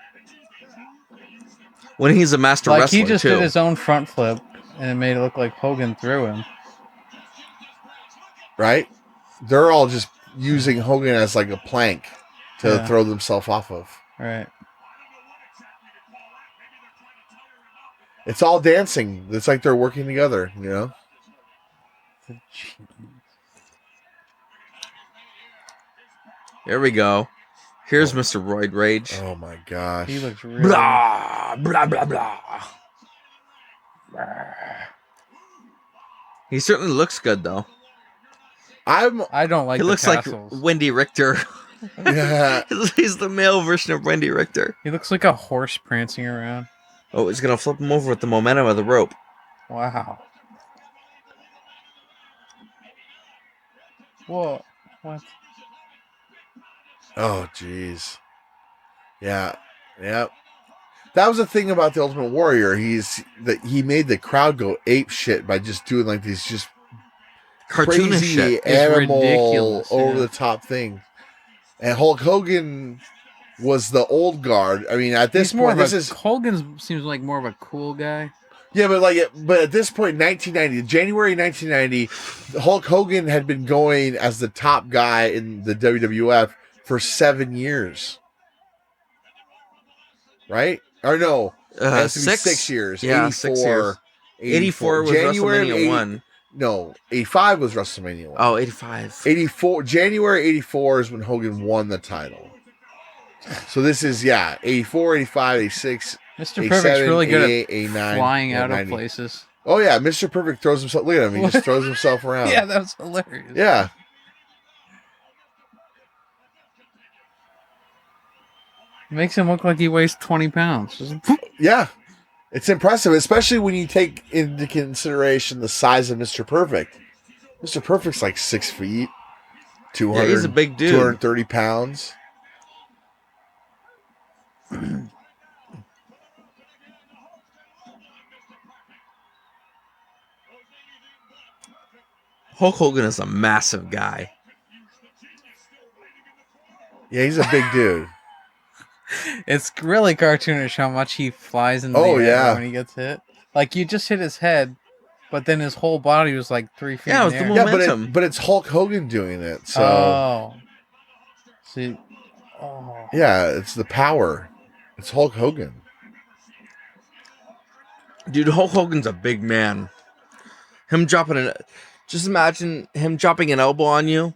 when he's a master Like wrestler he just too. did his own front flip and it made it look like Hogan threw him. Right? They're all just using Hogan as like a plank to Yeah. throw themselves off of. Right. It's all dancing. It's like they're working together, you know? Here we go. Here's Mr. Roid Rage. Oh my gosh. He looks really Blah blah blah blah. He certainly looks good though. I don't like He the looks tassels. like Wendy Richter. Yeah. He's the male version of Wendy Richter. He looks like a horse prancing around. Oh, he's gonna flip him over with the momentum of the rope. Wow. Whoa. What? Oh, jeez. Yeah. Yep. That was the thing about the Ultimate Warrior. He made the crowd go ape shit by just doing like these just Cartoonish crazy shit. It's animal ridiculous, over yeah. the top thing. And Hulk Hogan was the old guard. I mean, at this He's more point, of this a, is Hogan seems like more of a cool guy. yeah, but at this point, 1990, January 1990, Hulk Hogan had been going as the top guy in the WWF for 7 years. Right? Or no, it has to be 6 years. Yeah, 84, 6 years. 84 was January of WrestleMania 80 1. No, 85 was WrestleMania 1. Oh, 85. 84, January 84 is when Hogan won the title. So this is, 84, 85, 86. Mr. Perfect's really good 88, at 89, flying out 90. of places. Oh, yeah, Mr. Perfect throws himself. Look at him. He just throws himself around. Yeah, that was hilarious. Yeah. Makes him look like he weighs 20 pounds. Just- Yeah. It's impressive, especially when you take into consideration the size of Mr. Perfect. Mr. Perfect's like 6 feet, 200, Yeah, he's a big dude. 230 pounds. Hulk Hogan is a massive guy. Yeah, he's a big dude. It's really cartoonish how much he flies in the Oh, air yeah. when he gets hit. Like, you just hit his head, but then his whole body was like 3 feet Yeah, in with the the air. Yeah, momentum. but it's Hulk Hogan doing it. So, Oh. See. Oh. yeah, it's the power. It's Hulk Hogan. Dude, Hulk Hogan's a big man. Him dropping just imagine him dropping an elbow on you.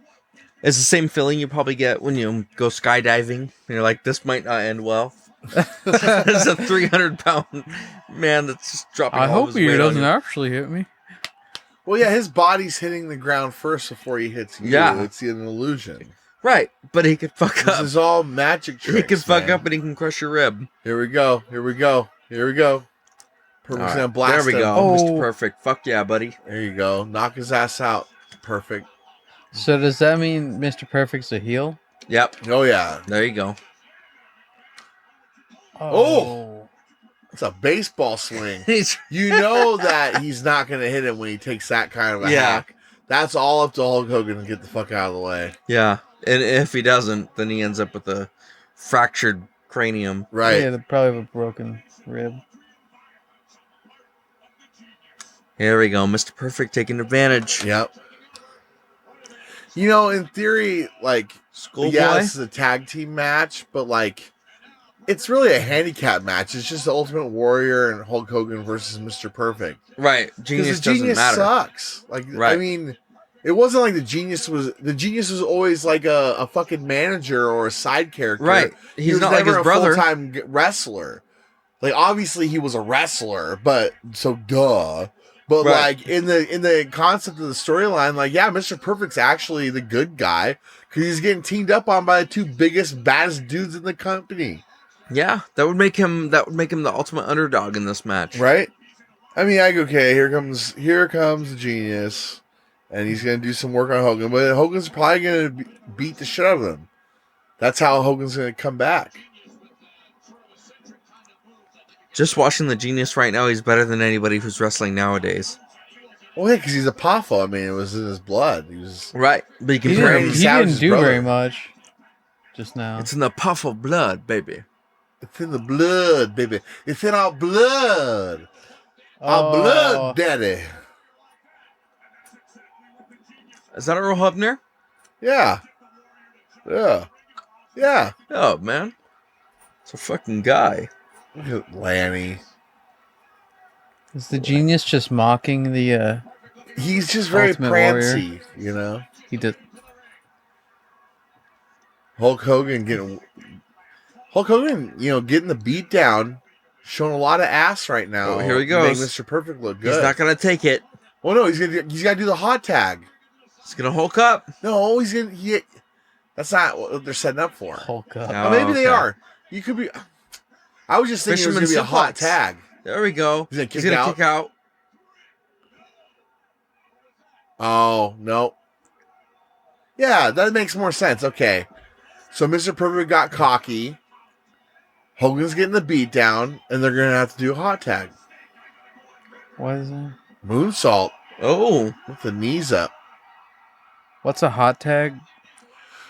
It's the same feeling you probably get when you go skydiving. And you're like, this might not end well. It's a 300-pound man that's just dropping. I all hope of his he weight on doesn't you. actually hit me. Well, yeah, his body's hitting the ground first before he hits you. Yeah. It's an illusion. Right, but he could fuck This up. is all magic tricks. He can fuck man. up and he can crush your rib. Here we go. Here we go. Here we go. Perfect's All right, gonna blast there we him. go, Oh. Mr. Perfect. Fuck yeah, buddy. There you go. Knock his ass out. Perfect. So does that mean Mr. Perfect's a heel? Yep, Oh yeah. there you go. Oh. It's a baseball swing. He's You know that he's not gonna hit him when he takes that kind of a Yeah. hack. That's all up to Hulk Hogan to get the fuck out of the way. yeah, and if he doesn't, then he ends up with a fractured cranium. Right. Yeah, they probably have a broken rib. Here we go, Mr. Perfect taking advantage. Yep. You know, in theory, like, Schoolboy. yeah, this is a tag team match, but like, it's really a handicap match. It's just the Ultimate Warrior and Hulk Hogan versus Mr. Perfect. Right, Because genius the doesn't Genius matter. sucks. Like, I Right. mean, it wasn't like the Genius was always like a fucking manager or a side character. Right, He he's was not like never his a brother. full-time wrestler. Like, obviously he was a wrestler, but so duh. But Right. like in the concept of the storyline, like, yeah, Mr. Perfect's actually the good guy because he's getting teamed up on by the two biggest, baddest dudes in the company. Yeah, that would make him the ultimate underdog in this match. Right? I mean, like, okay, here comes the Genius, and he's gonna do some work on Hogan, but Hogan's probably gonna beat the shit out of him. That's how Hogan's gonna come back. Just watching the Genius right now, he's better than anybody who's wrestling nowadays. Well, yeah, because he's a powerful. I mean, it was in his blood. He was. Right, but you can He He pray. didn't, he Savage's didn't do brother. very much just now. It's in the puff of blood, baby. It's in the blood, baby. It's in our blood. Our blood, daddy. Is that Earl Hubner? Yeah. Yeah. Yeah. Oh man, it's a fucking guy. Look at Lanny. Is the Genius just mocking the He's just very Ultimate prancy, you know? he did Hulk Hogan, getting the beat down, showing a lot of ass right now. Oh, here he Making goes. Mr. Perfect look good. He's not gonna take it. Oh no, he's got to do the hot tag. He's gonna Hulk up. No, that's not what they're setting up for. Hulk up. No. Or maybe they okay. are. You could be. I was just thinking it was going to be a Fisherman hot suplex. tag. There we go. He's gonna He's kick gonna out. kick out. Oh no. Yeah, that makes more sense. Okay, so Mr. Perfect got cocky. Hogan's getting the beat down, and they're going to have to do a hot tag. What is it? Moonsault Oh, with the knees up. What's a hot tag?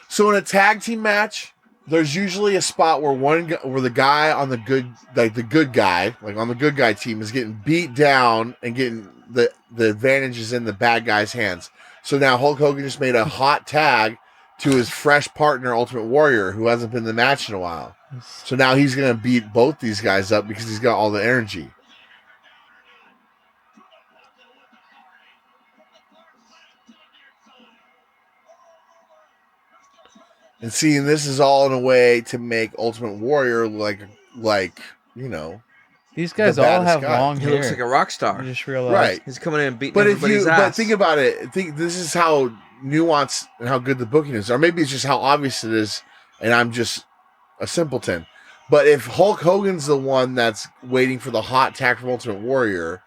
So in a tag team match, there's usually a spot where where the guy on the good, like the good guy, like on the good guy team, is getting beat down and getting the advantage is in the bad guy's hands. So now Hulk Hogan just made a hot tag to his fresh partner, Ultimate Warrior, who hasn't been in the match in a while. So now he's going to beat both these guys up because he's got all the energy. And seeing this is all in a way to make Ultimate Warrior like you know, These guys The all baddest have guy. long he hair. looks like a rock star. I just realized. right. He's coming in and beating But everybody's ass. think about it. This is how nuanced and how good the booking is, or maybe it's just how obvious it is, and I'm just a simpleton. But if Hulk Hogan's the one that's waiting for the hot tag from Ultimate Warrior,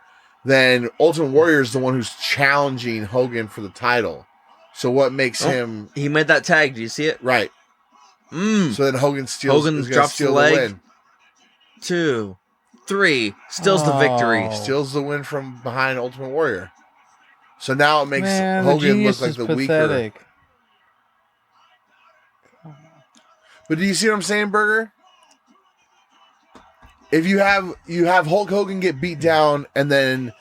then Ultimate Warrior is the one who's challenging Hogan for the title. So what makes Oh. him He made that tag. Do you see it? right? Mm. So then Hogan steals. Hogan is gonna drops steal the leg. win. 2, 3. Steals the victory. Oh. Steals the win from behind Ultimate Warrior. So now it makes Man, the Hogan genius look like is the weaker. pathetic. But do you see what I'm saying, Burger? If you have Hulk Hogan get beat down and then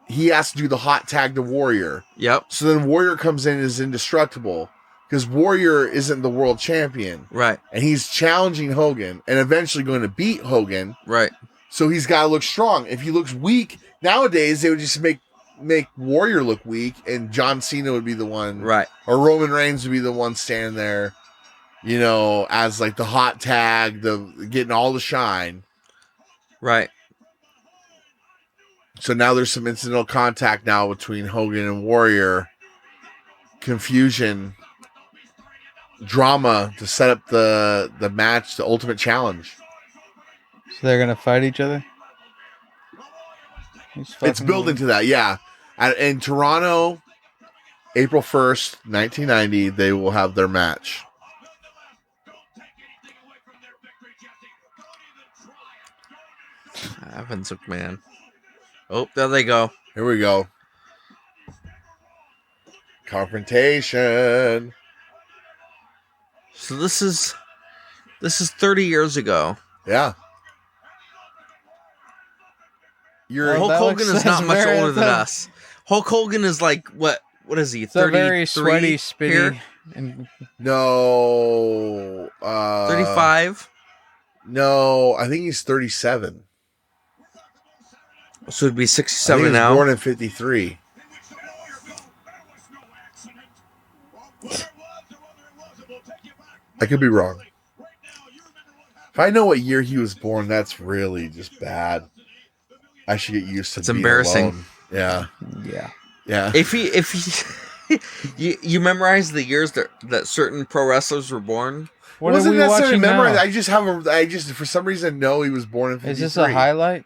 he has to do the hot tag to Warrior. Yep. So then Warrior comes in and is indestructible because Warrior isn't the world champion Right. and he's challenging Hogan and eventually going to beat Hogan. Right. So he's got to look strong. If he looks weak, nowadays they would just make Warrior look weak and John Cena would be the one, Right. or Roman Reigns would be the one standing there, you know, as like the hot tag, the getting all the shine. Right. So now there's some incidental contact now between Hogan and Warrior. Confusion, drama to set up the match, the Ultimate Challenge. So they're gonna fight each other. It's building to that, yeah. In Toronto, April 1st, 1990, they will have their match. Vince McMahon. Oh, there they go. Here we go. Confrontation. So this is 30 years ago. Yeah. You're Oh, Hulk that Hogan looks- is not that's much very- older than that's- us. Hulk Hogan is like what is he? It's a very 33 sweaty, spitty, here? and no 35. No, I think he's 37. So it'd be I think 67 he was now. born in 53. I could be wrong. If I know what year he was born, that's really just bad. I should get used to It's being embarrassing. alone. Yeah. yeah. Yeah. If he you memorize the years that certain pro wrestlers were born. What are wasn't we necessarily watching memorized. now? I just for some reason know he was born in 53. Is this a highlight?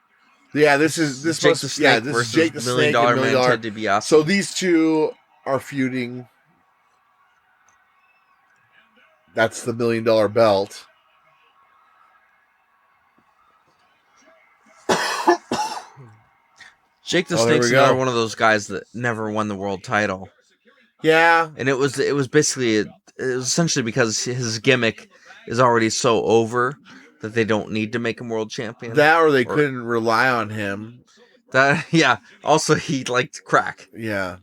Yeah, this is Jake must, the Snake yeah, this is versus Jake the Million Snake Dollar and Man Million Dollar. Ted DiBiase. So these two are feuding. That's the $1 million belt. Jake the Oh, here Snake's we go. another one of those guys that never won the world title, Yeah, and it was basically it was essentially because his gimmick is already so over that they don't need to make him world champion. that or they couldn't rely on him. That yeah. Also, he liked crack. Yeah.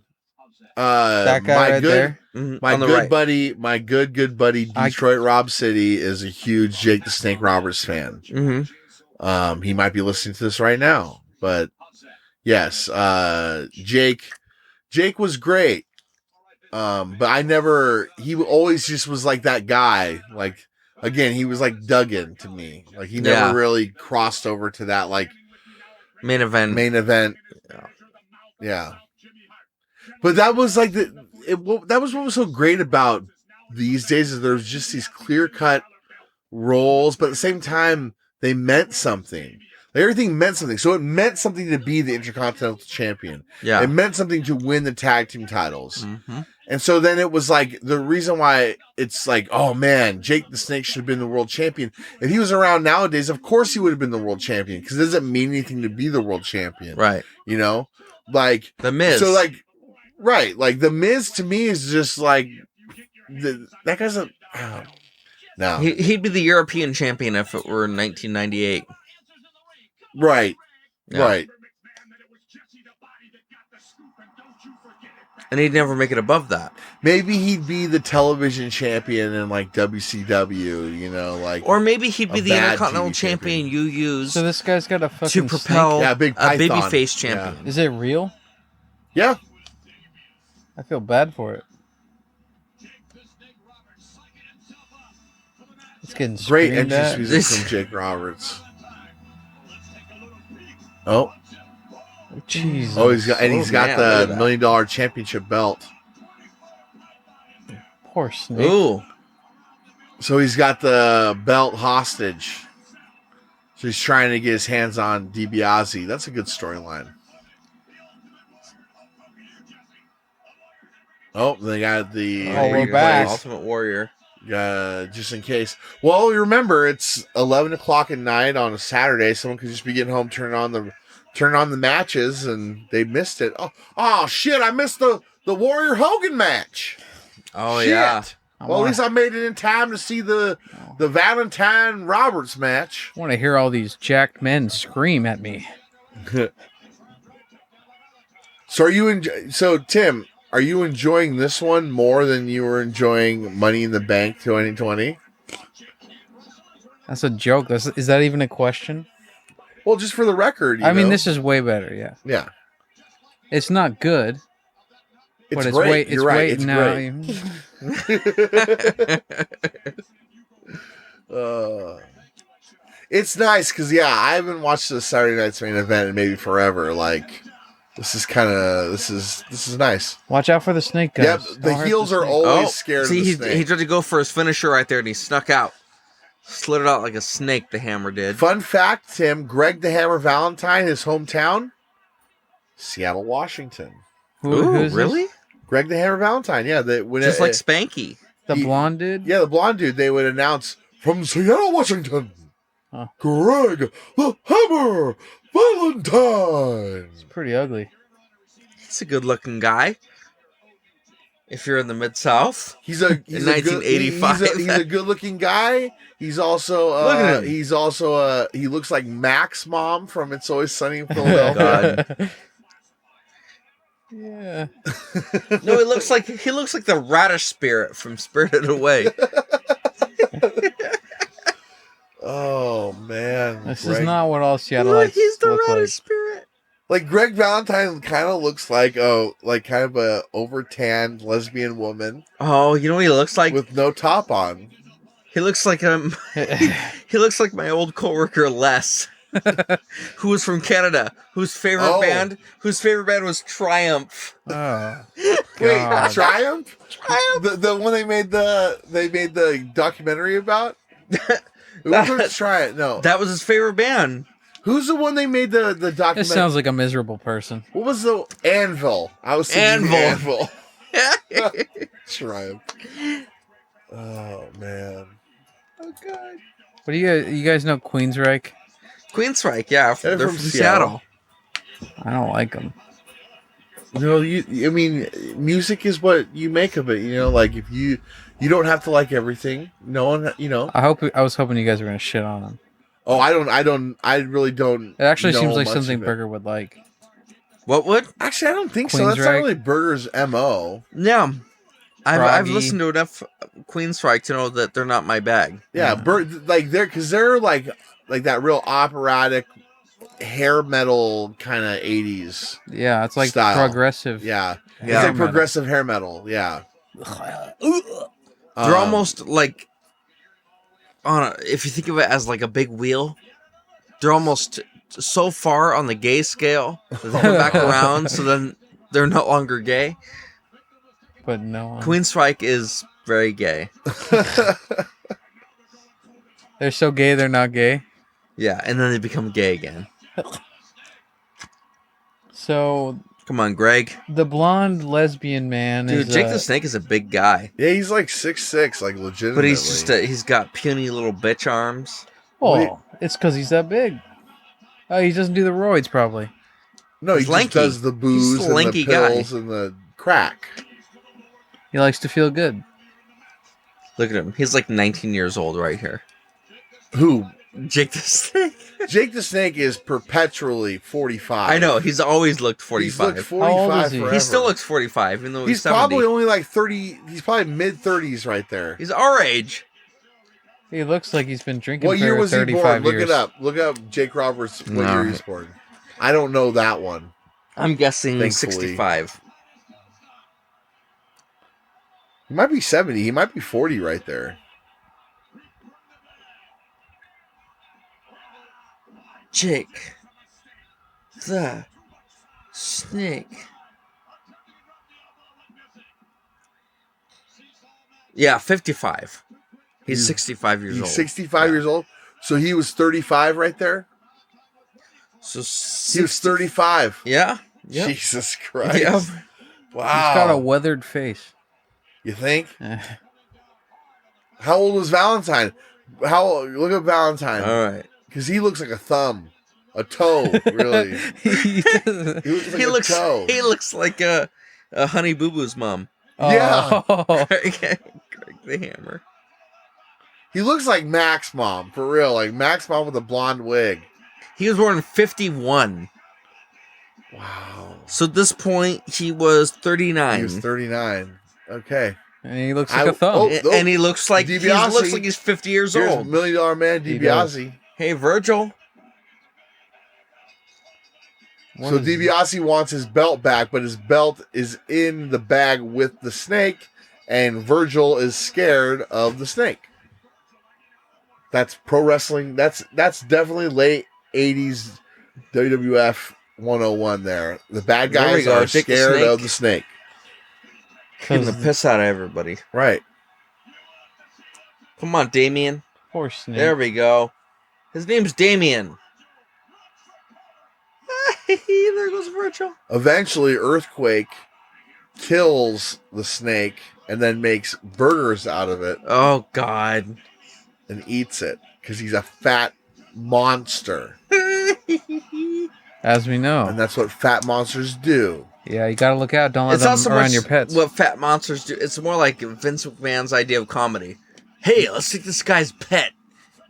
That guy my right good, there. my on the good right. buddy, my good buddy Detroit Rob City is a huge Jake the Snake Roberts fan. Mm-hmm. He might be listening to this right now, but yes, Jake was great. But he always just was like that guy, like again, he was like Duggan to me. Like he Yeah. never really crossed over to that like Main event. main event. Yeah. Yeah. But that was like that was what was so great about these days is there's just these clear cut roles, but at the same time they meant something. Like, everything meant something. So it meant something to be the Intercontinental Champion. Yeah. It meant something to win the tag team titles. Mm-hmm. And so then it was like the reason why it's like, oh man, Jake the Snake should have been the world champion. If he was around nowadays, of course he would have been the world champion because it doesn't mean anything to be the world champion. Right. You know? Like, The Miz. so like, right. Like the Miz to me is just like, that guy's a, oh, no. He'd be the European champion if it were 1998. Right. Yeah. Right. And he'd never make it above that. Maybe he'd be the television champion in like WCW, you know, like, Or maybe he'd be A the bad Intercontinental TV champion champion. you use So this guy's got a to fucking propel Yeah, big a python. babyface champion. snake. Is it real? yeah. I feel bad for it. It's getting Great screamed entrance at. music from Jake Roberts. Oh, Jesus. he's got man, the look at that. $1 million championship belt. Poor snake. Ooh. So he's got the belt hostage. So he's trying to get his hands on DiBiase. That's a good storyline. Oh, they got the Oh, we're replays, back. Ultimate Warrior. just in case. Well, remember it's 11 o'clock at night on a Saturday. Someone could just be getting home, turn on the matches, and they missed it. Oh shit! I missed the Warrior Hogan match. Oh, Shit. yeah. I Well, at wanna- least I made it in time to see the Valentine Roberts match. I want to hear all these jacked men scream at me. So so Tim, are you enjoying this one more than you were enjoying Money in the Bank 2020? That's a joke. Is that even a question? Well, just for the record, I mean, this is way better. Yeah, yeah, it's not good, it's but it's great. way. It's You're right. way It's now. great. It's nice because I haven't watched the Saturday Night's Main Event in maybe forever. Like, this is nice. Watch out for the snake guys. Yep, Don't the hurt heels are snake. always scared see, of the he snake. tried to go for his finisher right there, and he snuck out. Slid it out like a snake, the Hammer did. Fun fact, Tim, Greg the Hammer Valentine, his hometown, Seattle, Washington. Who is this? really? Greg the Hammer Valentine, yeah. Just like Spanky. The He- blonde dude. Yeah, the blonde dude, they would announce from Seattle, Washington, Huh. Greg the Hammer Valentine. It's pretty ugly. He's a good-looking guy. If you're in the Mid-South. He's a In a good- 1985. he's a good-looking guy. He's also Look at him. he looks like Mac's mom from It's Always Sunny in Philadelphia. God. Yeah. No, he looks like the radish spirit from Spirited Away. Oh man, This Greg. is not what all Seattleites He's the look like. radish spirit. Like Greg Valentine kind of looks like kind of a over tanned lesbian woman Oh, you know what he looks like? with no top on. He looks like he looks like my old coworker Les, who was from Canada, whose favorite band was Triumph. Oh. Wait, God. Triumph? Triumph. The one they made the documentary about? Who's Triumph? No. That was his favorite band. Who's the one they made the This documentary? sounds like a miserable person. What was the Anvil? I was thinking Anvil. Anvil. Triumph. Oh man. Oh God. What do you guys know Queensryche? Queensryche, yeah, They're they're from from Seattle. I don't like them. No, I mean, music is what you make of it. You know, like if you don't have to like everything. No one, you know. I was hoping you guys were gonna shit on them. Oh, I really don't. It actually know seems like much something of it. Burger would like. What would? Actually, I don't think so. That's not Queensryche. really Burger's MO. Yeah. I've Froggy. listened to enough Queensryche to know that they're not my bag. Yeah, like they're like that real operatic hair metal kind of 80s. Yeah, it's like Style. progressive. Yeah. It's Yeah. like progressive hair metal. Yeah. They're almost like if you think of it as like a big wheel, they're almost so far on the gay scale that they come back around, so then they're no longer gay. But no. Queensryche is very gay. They're so gay, they're not gay. Yeah, and then they become gay again. So Come on, Greg. the blonde lesbian man Dude, is Jake the Snake is a big guy. Yeah, he's like 6'6", like legitimately. But he's just he's got puny little bitch arms. Oh, it's because he's that big. Oh, he doesn't do the roids, probably. no, he he's just lanky. does the booze He's a and lanky the pills and the crack. He likes to feel good. Look at him. He's like 19 years old right here. Who? Jake the Snake. Jake the Snake is perpetually 45. I know. He's always looked He's 45. looked How old 45 is he? forever. He still looks 45, even though he's He's 70. probably only like 30. He's probably mid 30s right there. He's our age. He looks like he's been drinking What year for was he 35 born? Look years. it up. Look up Jake Roberts. What No. year he's born? I don't know that one. I'm guessing Thankfully. 65. He might be 70. He might be 40 right there. Jake the Snake. Yeah, 55. He's 65 years He's old. 65 years old. So he was 35 right there. So He was 35. Yeah. Yep. Jesus Christ. Yep. Wow. He's got a weathered face. You think? Eh. How old was Valentine? Look at Valentine. All right. Because he looks like a thumb. A toe, really. He does. He looks like a toe. He looks like a Honey Boo Boo's mom. Yeah. Oh. Greg the Hammer. He looks like Mac's mom, for real. Like Mac's mom with a blonde wig. He was born in 51. Wow. So at this point, he was 39. He was 39. Okay. And he looks like a thumb. oh, And he looks like DiBiase. he's 50 years Here's old. $1 Million Man He does. DiBiase. Hey, Virgil. So DiBiase wants his belt back, but his belt is in the bag with the snake, and Virgil is scared of the snake. That's pro wrestling. That's definitely late 80s WWF 101 there. The bad There we guys go, are Jake the scared Snake. of the snake. Getting the piss out of everybody. Right. Come on, Damien. Poor snake. There we go. His name's Damien. There goes Virgil. Eventually, Earthquake kills the snake and then makes burgers out of it Oh, God. and eats it because he's a fat monster. As we know. And that's what fat monsters do. Yeah, you gotta look out. Don't let It's them not so around much your pets. what fat monsters do. It's more like Vince McMahon's idea of comedy. Hey, let's take this guy's pet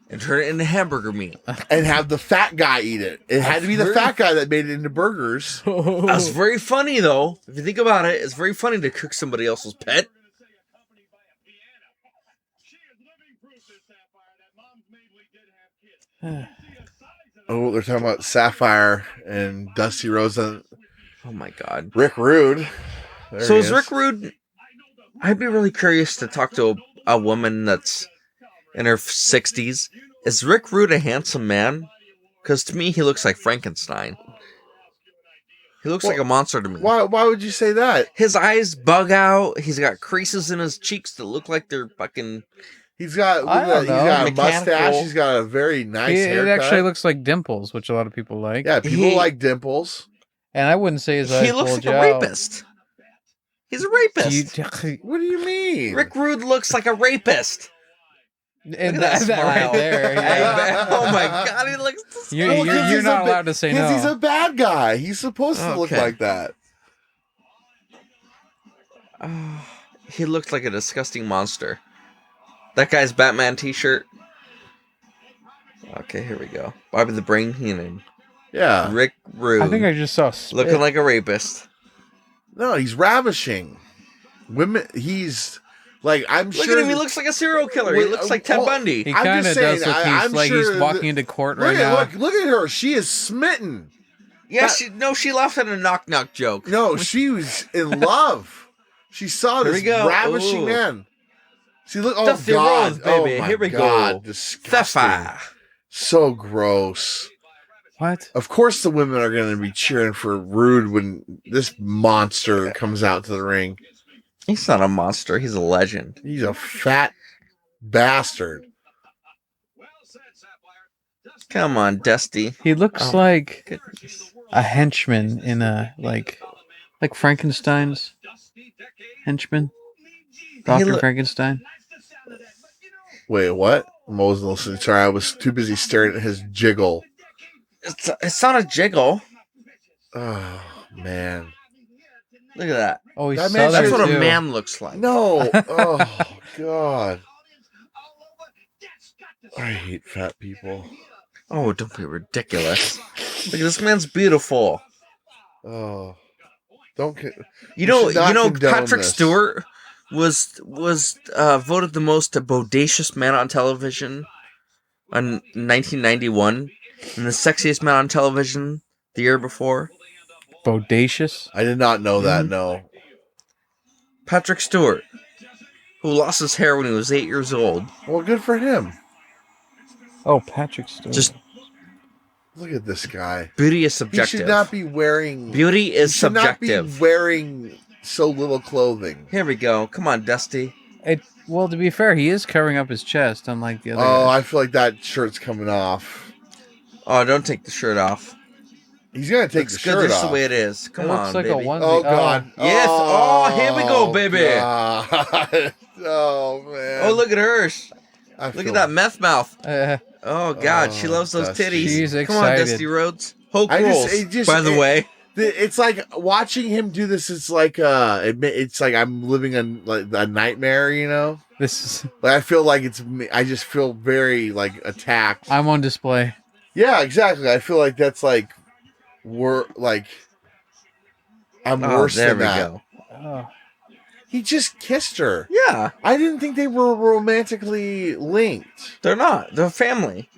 and turn it into hamburger meat. And have the fat guy eat it. It had to be the Really? fat guy that made it into burgers. That's very funny, though. If you think about it, it's very funny to cook somebody else's pet. Oh, they're talking about Sapphire and Dusty Rhodes and Oh, my God. Rick Rude. There So he is Rick Rude? I'd be really curious to talk to a woman that's in her 60s. Is Rick Rude a handsome man? Because to me, he looks like Frankenstein. He looks like a monster to me. Why would you say that? His eyes bug out. He's got creases in his cheeks that look like they're fucking. He's got, I don't he's know. got a Mechanical. mustache. He's got a very nice it haircut. actually looks like dimples, which a lot of people like. Yeah, people He- like dimples. And I wouldn't say his eyes He looks like bulge a out. rapist. He's a rapist. What do you mean? Rick Rude looks like a rapist. And Look at that that right smile. there. Hey, Yeah. man. Oh my God, he looks. You- Well, 'cause you're he's not a allowed to say Because no. he's a bad guy. He's supposed to look Okay. like that. He looked like a disgusting monster. That guy's Batman t-shirt. Okay, here we go. Bobby the Brain Heenan. Yeah. Rick Rude. I think I just saw spit. looking like a rapist. No, he's ravishing. Women, he's like, I'm Look sure. at him. He looks like a serial killer. He Wait, looks like Ted well, Bundy. He I'm kind of just does saying, look I'm like sure he's walking that- into court Look right at, now. look at her. She is smitten. Yeah, that- she laughed at a knock joke. No, she was in love. She saw Here this we go. ravishing Ooh. man. See, look. Oh Dusty God, Rhodes, baby. Oh, my Here we God. go. Disgusting. Theffa. So gross. What? Of course, the women are going to be cheering for Rude when this monster comes out to the ring. He's not a monster. He's a legend. He's a fat bastard. Come on, Dusty. He looks Oh, like goodness. a henchman in a like Frankenstein's henchman. Dr. look- Frankenstein. Wait, what? I wasn't listening. Sorry, I was too busy staring at his jiggle. It's not a jiggle. Oh, man. Look at that. Oh, he That saw man that That's what too. a man looks like. No. Oh, God. I hate fat people. Oh, don't be ridiculous. Look, this man's beautiful. Oh. Don't. You know, should not condone Patrick this. Stewart was voted the most bodacious man on television in 1991, and the sexiest man on television the year before. Bodacious. I did not know that, no. Patrick Stewart, who lost his hair when he was 8 years old. Well, good for him. Oh, Patrick Stewart. Just Look at this guy. beauty is He subjective. should not be wearing. Beauty he is should not subjective. be wearing so little clothing. Here we go. Come on, Dusty. Well, to be fair, he is covering up his chest, unlike the other. Oh, guy. I feel like that shirt's coming off. Oh, don't take the shirt off. He's gonna take Looks the good shirt just off. the way it is. Come It looks on, like baby. a onesie. Oh God! Yes. Oh, here we go, baby. God. Oh man! Oh, look at hers. I Look feel- at that meth mouth. Uh, Oh God, she Oh, loves those Dusty. titties. She's Come on, excited. Dusty Rhodes. Hope I just- rules. it just- by the it- way, It's like watching him do this. It's like it's like I'm living a nightmare. You know, this is. like I feel like it's me. I just feel very like attacked. I'm on display. Yeah, exactly. I feel like that's like we're like I'm oh, worse there than we that. go. Oh, He just kissed her. Yeah, I didn't think they were romantically linked. they're not. They're family.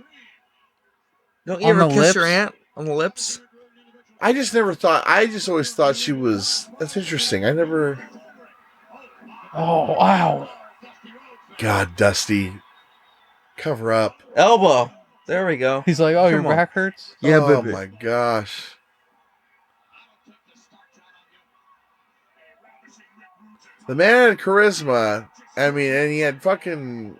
Don't you On ever the kiss your lips? aunt on the lips? I just never thought. I just always thought she was. That's interesting. I never. oh, wow. God, Dusty, cover up. Elbow. There we go. He's like, oh, your Come on. back hurts. Yeah, oh baby. my gosh. The man had charisma. I mean, and he had fucking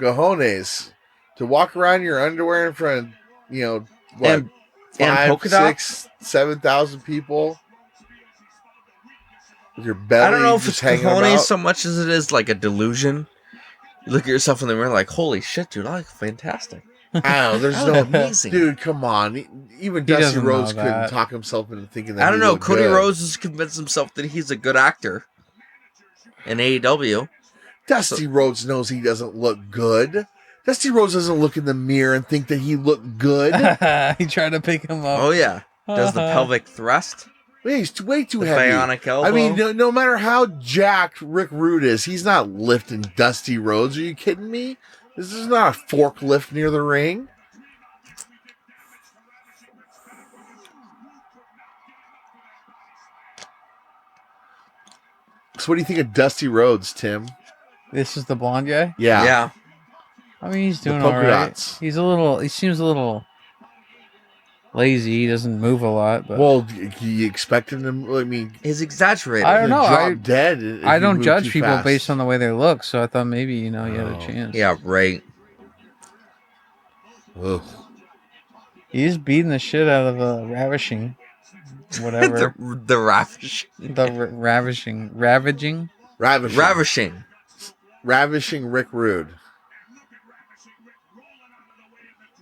cojones to walk around in your underwear in front of, what, And 5, polka dots? 6, 7,000 people with your belly I don't know if just it's hanging cojones about. so much as it is like a delusion. You look at yourself in the mirror like, holy shit, dude, I look fantastic. I don't know. There's I no look amazing. dude. Come on, even He Dusty doesn't know Rhodes couldn't that. talk himself into thinking that. I don't he know. looked Cody good. Rhodes has convinced himself that he's a good actor in AEW. Dusty Rhodes knows he doesn't look good. Dusty Rhodes doesn't look in the mirror and think that he looked good. He tried to pick him up. Oh yeah, does the pelvic thrust, Wait, he's way too the heavy. bionic elbow. I mean, no matter how jacked Rick Rude is, he's not lifting Dusty Rhodes. Are you kidding me? This is not a forklift near the ring. So, what do you think of Dusty Rhodes, Tim? This is the blonde guy. yeah. I mean, he's The doing polka all right. dots. He's a little. He seems a little lazy. He doesn't move a lot. But Well, you expect him to? I mean, He's exaggerated. I don't know. drop dead. if I you don't move judge too people fast. based on the way they look. So I thought maybe you had Oh. a chance. Yeah, right. Ugh. He's beating the shit out of ravishing, whatever. the ravishing, ravaging. Ravishing. Ravishing Rick Rude.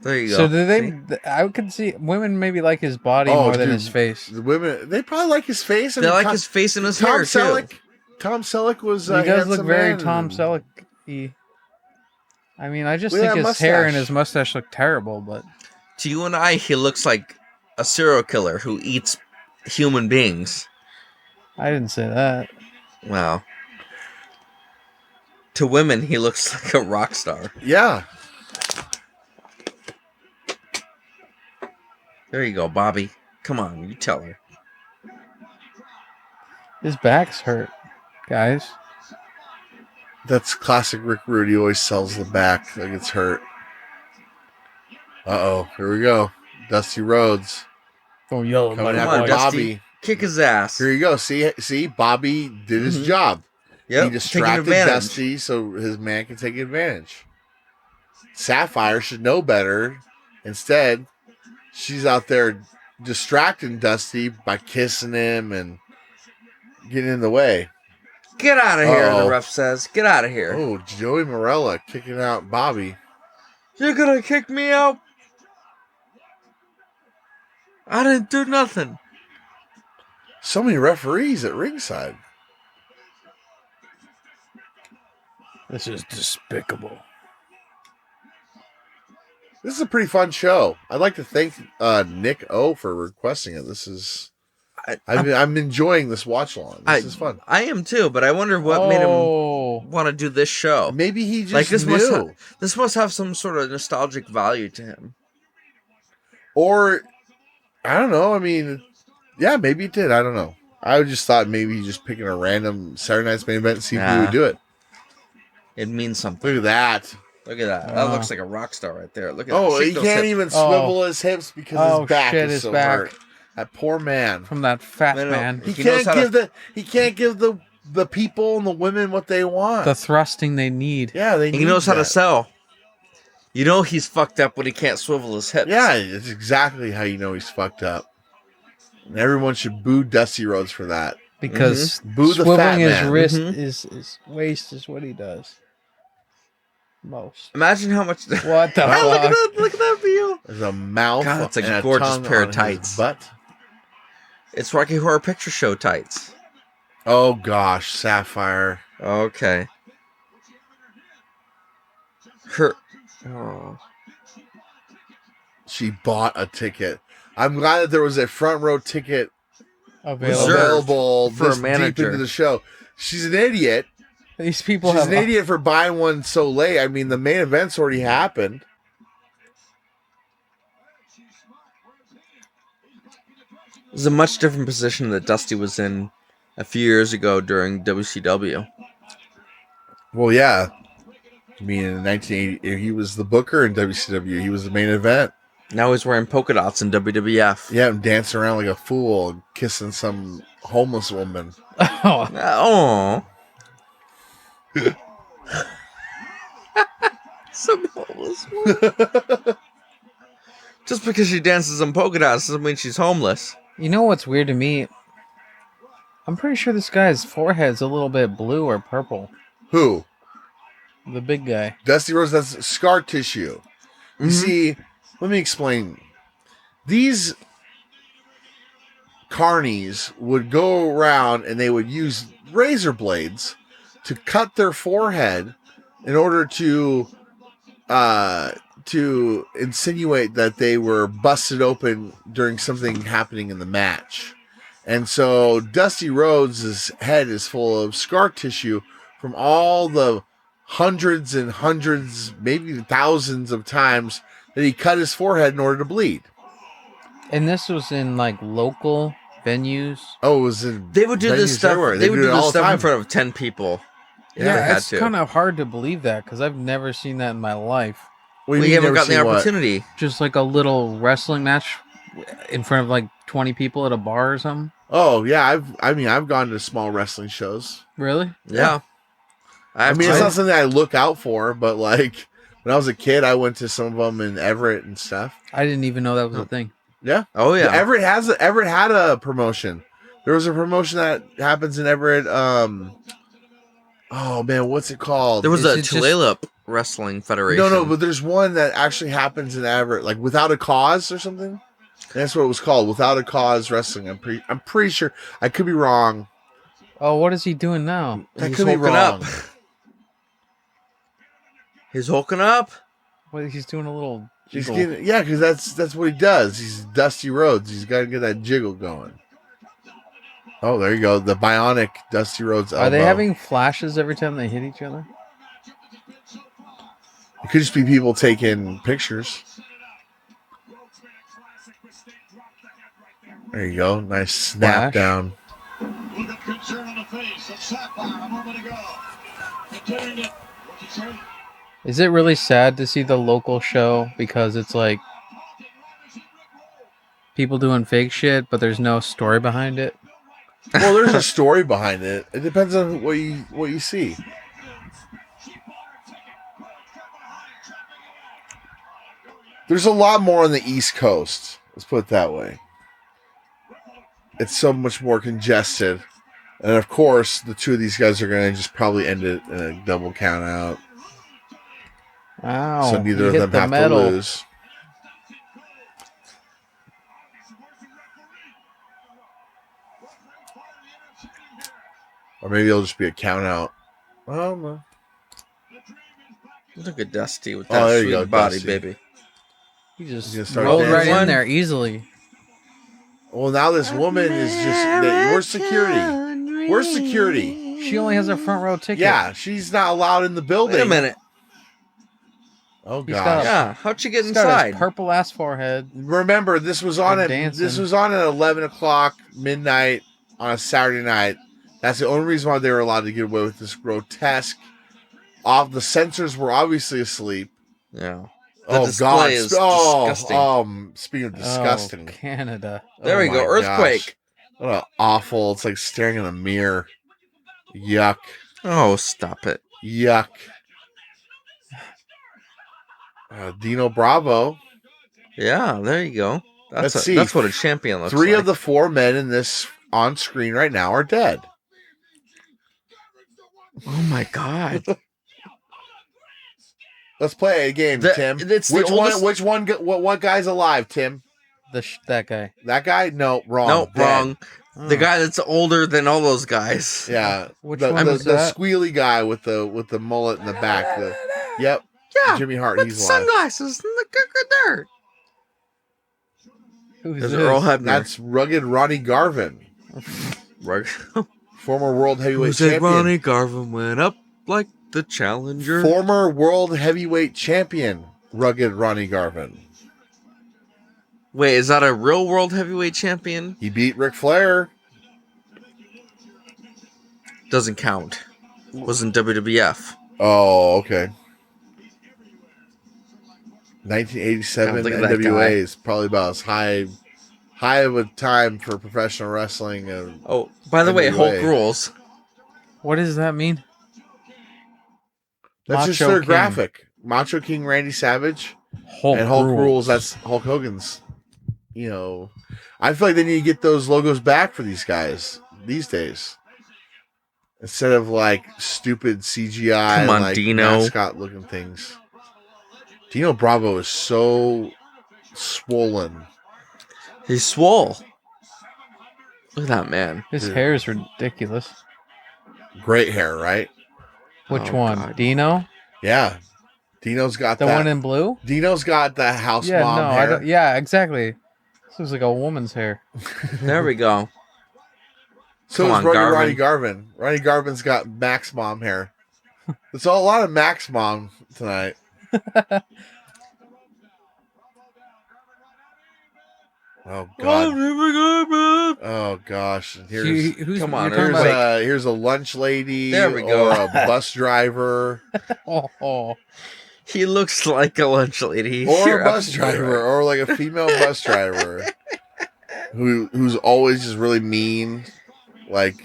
There you go. So do See? they? I could see women maybe like his body Oh, more than dude. his face. The women, they probably like his face. I They mean, like Tom, his face and his Tom hair Selleck. too. Tom Selleck was. He does look handsome very man. Tom Selleck-y. I mean, I just Look at think that his hair and mustache. his mustache look terrible, but To you and I, he looks like a serial killer who eats human beings. I didn't say that. Wow. To women, he looks like a rock star. Yeah. There you go, Bobby. Come on, you tell her. His back's hurt, guys. That's classic Rick Rude. He always sells the back that gets hurt. Uh-oh. Here we go. Dusty Rhodes. Don't yell at Coming Come after on, Bobby. Dusty. Kick his ass. Here you go. See, Bobby did his Mhm. job. Yep. He taking distracted advantage. Dusty so his man can take advantage. Sapphire should know better. Instead, she's out there distracting Dusty by kissing him and getting in the way. Get out of here, Uh-oh. the ref says. Get out of here. Oh, Joey Morella kicking out Bobby. You're gonna kick me out? I didn't do nothing. So many referees at ringside. This is despicable. This is a pretty fun show. I'd like to thank Nick O for requesting it. This is I'm enjoying this watch along. This is fun. I am too, but I wonder what made him want to do this show. Maybe he just Like this knew. this must have some sort of nostalgic value to him. Or I don't know. I mean, yeah, maybe it did. I don't know. I just thought maybe he's just picking a random Saturday Night's Main Event and see if he Nah. would do it. It means something. Look at that. Look at that. That looks like a rock star right there. Look at Oh, that. he Shake those can't hips. even swivel his hips because his back shit, is his so back. hurt. That poor man. From that fat No, no. man. He He knows can't how give the people and the women what they want. The thrusting they need. Yeah, they. He need knows how to that. sell. You know he's fucked up when he can't swivel his hips. Yeah, it's exactly how you know he's fucked up. And everyone should boo Dusty Rhodes for that. Because Boo the fat swiveling his man. wrist Mhm. his waist is what he does. Most. Imagine how much. What the Oh, look at fuck? that! Look at that view. There's a mouth God, that's a and gorgeous tongue pair of on his tights. butt. It's Rocky Horror Picture Show tights. Oh gosh, Sapphire. Okay. Her. Oh. She bought a ticket. I'm glad that there was a front row ticket Available. Reserved available for a this deep manager. into the show. She's an idiot. These people She's have an idiot for buying one so late. I mean, the main event's already happened. It was a much different position that Dusty was in a few years ago during WCW. Well, yeah. I mean, in 1980, he was the booker in WCW. He was the main event. Now he's wearing polka dots in WWF. Yeah, and dancing around like a fool and kissing some homeless woman. Oh, Oh. Some homeless woman. Just because she dances in polka dots doesn't mean she's homeless. you know what's weird to me? I'm pretty sure this guy's forehead's a little bit blue or purple. Who? The big guy. Dusty Rhodes has scar tissue. You see, let me explain. These carnies would go around and they would use razor blades to cut their forehead in order to insinuate that they were busted open during something happening in the match. And so Dusty Rhodes' head is full of scar tissue from all the hundreds and hundreds, maybe thousands of times that he cut his forehead in order to bleed. And this was in like local venues. Oh, it was in They would do this venues stuff. everywhere. They would do it all this the stuff in time. front of 10 people. If they had it's to. kind of hard to believe that because I've never seen that in my life. What do you We mean haven't never gotten the seen what? opportunity. Just like a little wrestling match in front of like 20 people at a bar or something. Oh yeah, I've gone to small wrestling shows. Really? Yeah. I mean, it's not something I look out for, but like when I was a kid, I went to some of them in Everett and stuff. I didn't even know that was a thing. Yeah. Oh, yeah. Everett had a promotion. There was a promotion that happens in Everett. Oh man, what's it called? There was Is a it just- Tulalip Wrestling Federation. No, but there's one that actually happens in Everett, like Without a Cause or something. That's what it was called, Without a Cause Wrestling. I'm pretty sure. I could be wrong. Oh, what is he doing now? I He's could be hulking wrong. up. He's hulking up. What, he's doing a little He's jiggle. getting, yeah, because that's what he does. He's Dusty Rhodes. He's got to get that jiggle going. Oh, there you go. The bionic Dusty Rhodes elbow. Are they having flashes every time they hit each other? It could just be people taking pictures. There you go. Nice snap Flash. down. Look at concern on the face of Sapphire a moment ago. Is it really sad to see the local show because it's like people doing fake shit, but there's no story behind it? Well, there's a story behind it. It depends on what you see. There's a lot more on the East Coast. Let's put it that way. It's so much more congested. And of course, the two of these guys are going to just probably end it in a double count out. Ow, So neither you of hit them the have metal. to lose. Or maybe it'll just be a count out. Oh, no. Look at Dusty with Oh, that there you sweet go, body, Dusty. baby. He just You gonna start rolled right dancing? in there easily. Well, now this woman is just... Where's security? Where's security? She only has a front row ticket. Yeah, she's not allowed in the building. Wait a minute. Oh, He's gosh. got Yeah, how'd you get He's got his inside? purple ass forehead. Remember, this was on They're at dancing. this was on at 11 o'clock midnight on a Saturday night. That's the only reason why they were allowed to get away with this grotesque. The censors were obviously asleep. Yeah. The Oh display God! is Oh, disgusting. speaking of disgusting, Oh, Canada. There we Oh go. my Earthquake. gosh. What a awful! It's like staring in a mirror. Yuck! Oh, stop it. Yuck! Dino Bravo. Yeah, there you go. Let's see. That's what a champion looks Three like. of the four men in this on screen right now are dead. Oh my god. Let's play a game, Tim. It's the Which oldest... one? Which one? What guy's alive, Tim? That guy. That guy? No, wrong. No, Dead. wrong. Oh. The guy that's older than all those guys. Yeah, Which the, one the, was the that? squealy guy with the mullet in the back. Yep, Yeah. Jimmy Hart. With He's alive. sunglasses and the dirt. Who's There's this? Earl Hebner. That's rugged Ronnie Garvin, former world heavyweight Who said champion. Ronnie Garvin went up like the Challenger? Former world heavyweight champion, rugged Ronnie Garvin. Wait, is that a real world heavyweight champion? He beat Ric Flair. Doesn't count. Wasn't WWF. Oh, okay. 1987 God, look at that NWA guy. is probably about as high of a time for professional wrestling. Oh, by the way, NWA. Hulk rules. What does that mean? That's just Macho their King. graphic. Macho King Randy Savage Hulk and Hulk rules. That's Hulk Hogan's. You know, I feel like they need to get those logos back for these guys these days. Instead of like stupid CGI, Come on, like Dino. mascot looking things. Dino Bravo is so swollen. He's swole. Look at that man. His Dude. hair is ridiculous. Great hair, right? Which Oh, one? God. Dino? Yeah. Dino's got The that. one in blue? Dino's got the house Yeah, mom no, hair. I don't. Yeah, exactly. This looks like a woman's hair. There we go. So Come is on, Ronnie Garvin. Garvin. Ronnie Garvin's got Max mom hair. It's a lot of Max mom tonight. Oh God. Oh gosh. And Here's Who's come on, you're talking here's about- here's a lunch lady. There we go. Or a bus driver. Oh. He looks like a lunch lady. Or You're a bus absolutely driver. right. Or like a female bus driver. Who's always just really mean. Like,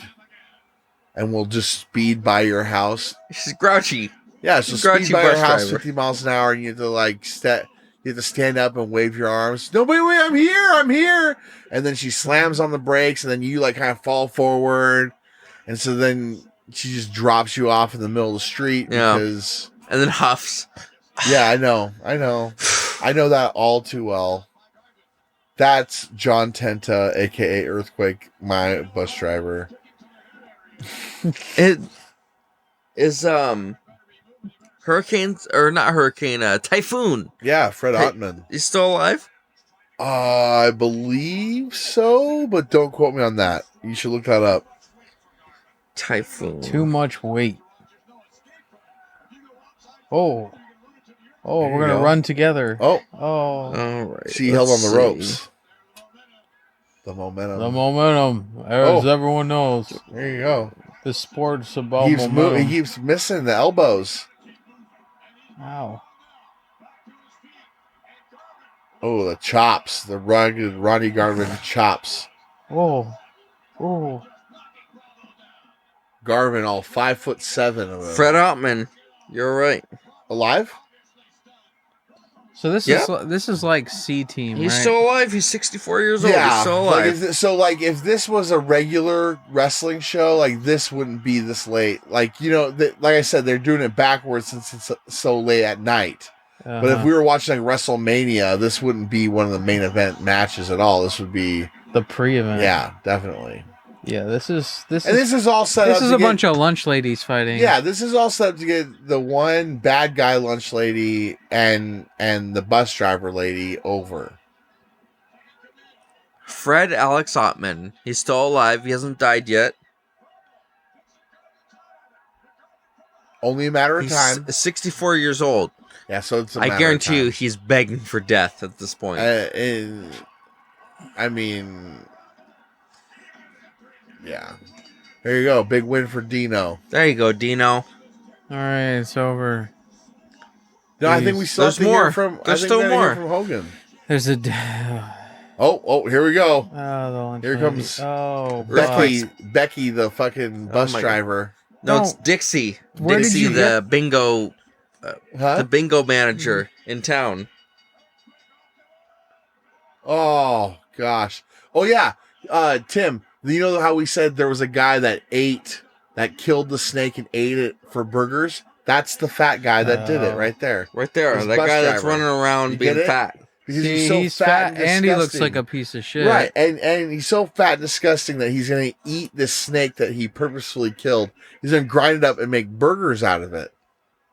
and will just speed by your house. She's grouchy. Yeah, so Grouchy speed by your bus house driver. 50 miles an hour, and you have to like you have to stand up and wave your arms. No, wait, I'm here. And then she slams on the brakes, and then you like kind of fall forward, and so then she just drops you off in the middle of the street Yeah. because And then huffs. yeah, I know that all too well. That's John Tenta, aka Earthquake, my bus driver. It is hurricanes or not hurricane, typhoon. Yeah, Fred Hey. Ottman. He's still alive? I believe so, but don't quote me on that. You should look that up. Typhoon. Too much weight. Oh. Oh, There we're you gonna go. run together. Oh, Oh. All right. she held on let's the see. ropes. The momentum. The momentum, as Oh. everyone knows. There you go. The sports He above keeps, he keeps missing the elbows. Wow. Oh, the chops. The rugged Ronnie Garvin chops. Oh. Oh. Garvin, all 5'7" of him. Fred Outman. You're right. Alive? So this Yep. is like C Team, He's right? still alive. He's 64 years old. He's still Like, alive. if this was a regular wrestling show, like this wouldn't be this late. Like, you know, like I said, they're doing it backwards since it's so late at night. But if we were watching like WrestleMania, this wouldn't be one of the main event matches at all. This would be the pre-event. yeah, definitely. Yeah, this is all set up. this is a bunch of lunch ladies fighting. Yeah, this is all set up to get the one bad guy lunch lady and the bus driver lady over. Fred Alex Ottman. He's still alive. He hasn't died yet. Only a matter of He's time. 64 years old. Yeah, so it's a I matter guarantee of you time. he's begging for death at this point. I mean, yeah. There you go. Big win for Dino. There you go, Dino. All right, it's over. No, I think we still There's have to more. hear from. There's I think still we gotta hear more. from Hogan. There's a. Oh, here we go. Oh, the lunch Here lady. comes Oh, Becky, the fucking bus my driver. No, it's No. Dixie. Where did Dixie, you the bingo, Huh? the bingo manager in town. Oh gosh. Oh yeah. Tim, you know how we said there was a guy that killed the snake and ate it for burgers? That's the fat guy that did it Oh. right there. Right there, His that bus guy that's driver. running around You being get it? fat. Because See, so he's fat and he looks disgusting. like a piece of shit. Right, and he's so fat and disgusting that he's gonna eat this snake that he purposefully killed. He's gonna grind it up and make burgers out of it.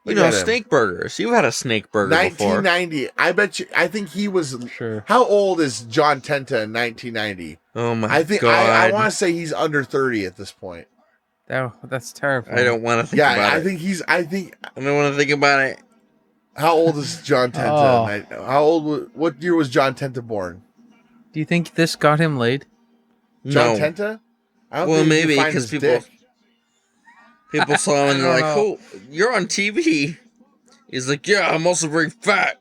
You Look know, at him. snake burgers. You've had a snake burger before. 1990. I bet you. I think he was. Sure. How old is John Tenta in 1990? Oh my I think god! I want to say he's under 30 at this point. That's terrifying. I don't want to think Yeah, about I it. think he's. I think. I don't want to think about it. How old is John Oh. Tenta? How old? What year was John Tenta born? Do you think this got him laid? John No, Tenta? I don't Well, think you can maybe, find 'cause his people- dick. people saw him and they're I like, don't "Oh, you're on TV." He's like, "Yeah, I'm also very fat."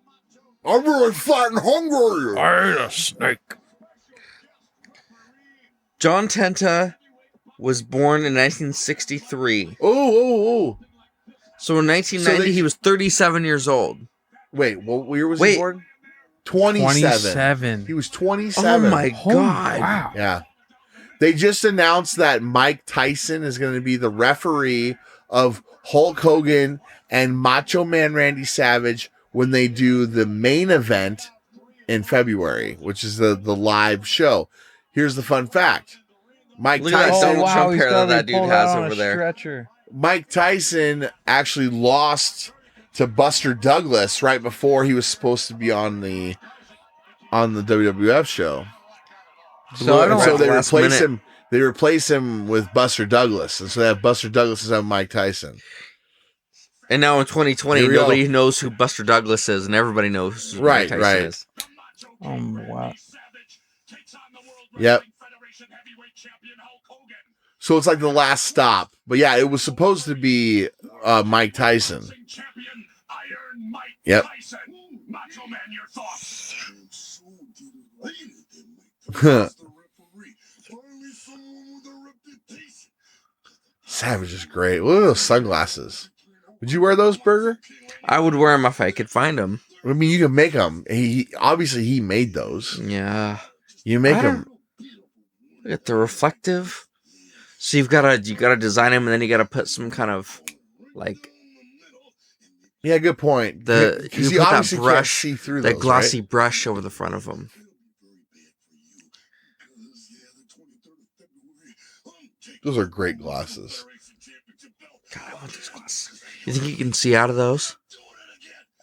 I'm really fat and hungry. I ate a snake. John Tenta was born in 1963. Oh. So in 1990, So they- he was 37 years old. Wait, what year was Wait. he born? 27. 27. He was 27. Oh my Oh, god! wow. Yeah. They just announced that Mike Tyson is going to be the referee of Hulk Hogan and Macho Man Randy Savage when they do the main event in February, which is the live show. Here's the fun fact. Mike Look at that Tyson, Donald Trump hair that dude pulled has out on over a there. Stretcher. Mike Tyson actually lost to Buster Douglas right before he was supposed to be on the WWF show. So I And don't. so they Last replace minute. him. They replace him with Buster Douglas, and so they have Buster Douglas as Mike Tyson. And now in 2020, Here we go. nobody knows who Buster Douglas is, and everybody knows who Right, Mike Tyson right. is. Wow. Yep. So it's like the last stop, but yeah, it was supposed to be Mike Tyson. Yep. Savage is great. Look at those sunglasses. Would you wear those, Burger? I would wear them if I could find them. I mean, you can make them. He obviously he made those. Yeah. You make I them. Look at the reflective. So you gotta design them, and then you gotta put some kind of like Yeah, good point. The- Because you you put that obviously can't brush, see through that those, glossy right? brush over the front of them. Those are great glasses. God, I want these glasses. You think you can see out of those?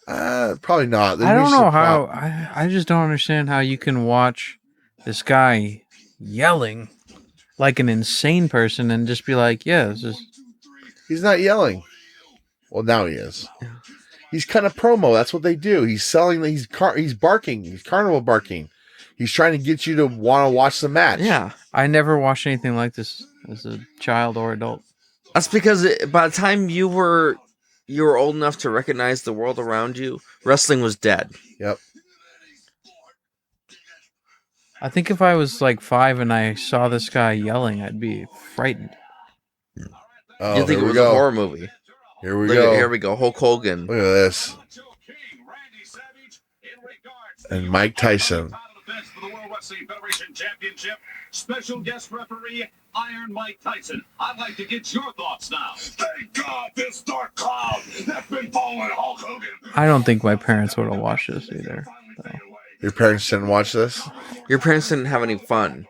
Probably not. I don't know how. I just don't understand how you can watch this guy yelling like an insane person and just be like, yeah, this is. He's not yelling. Well, now he is. He's kind of promo. That's what they do. He's selling. He's barking. He's carnival barking. He's trying to get you to want to watch the match. Yeah. I never watched anything like this as a child or adult. That's because by the time you were old enough to recognize the world around you, wrestling was dead. Yep. I think if I was like 5 and I saw this guy yelling, I'd be frightened. Oh, You'd think here it we was a go. horror movie. Here we Look go. here we go. Hulk Hogan. Look at this. And Mike Tyson. Special guest referee, Iron Mike Tyson. I'd like to get your thoughts now. Thank God this dark cloud that's been following Hulk Hogan. I don't think my parents would have watched this either. So. Your parents didn't watch this? Your parents didn't have any fun.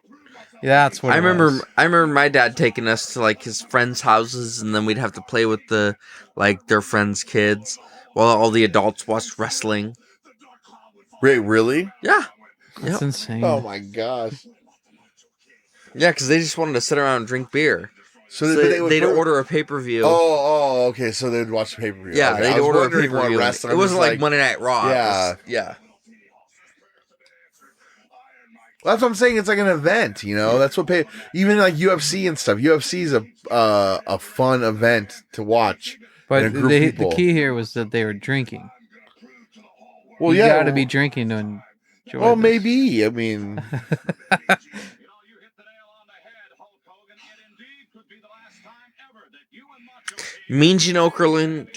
Yeah, that's what I it remember. was. I remember my dad taking us to like his friends' houses, and then we'd have to play with their friends' kids while all the adults watched wrestling. Wait, really? Yeah, That's insane. Oh my gosh. yeah, because they just wanted to sit around and drink beer. So So they'd order a pay-per-view. Oh, okay. So they'd watch the pay-per-view. yeah, Okay, they'd I was order a wondering what pay-per-view. wrestling- It I'm wasn't just like Monday Night Raw. Yeah. Yeah. That's what I'm saying. It's like an event, you know. That's what even like UFC and stuff. UFC is a fun event to watch. But and a group the of people. key here was that they were drinking. Well, you yeah. got to be drinking to enjoy Well, this. maybe. I mean, Mean Gene Okerlund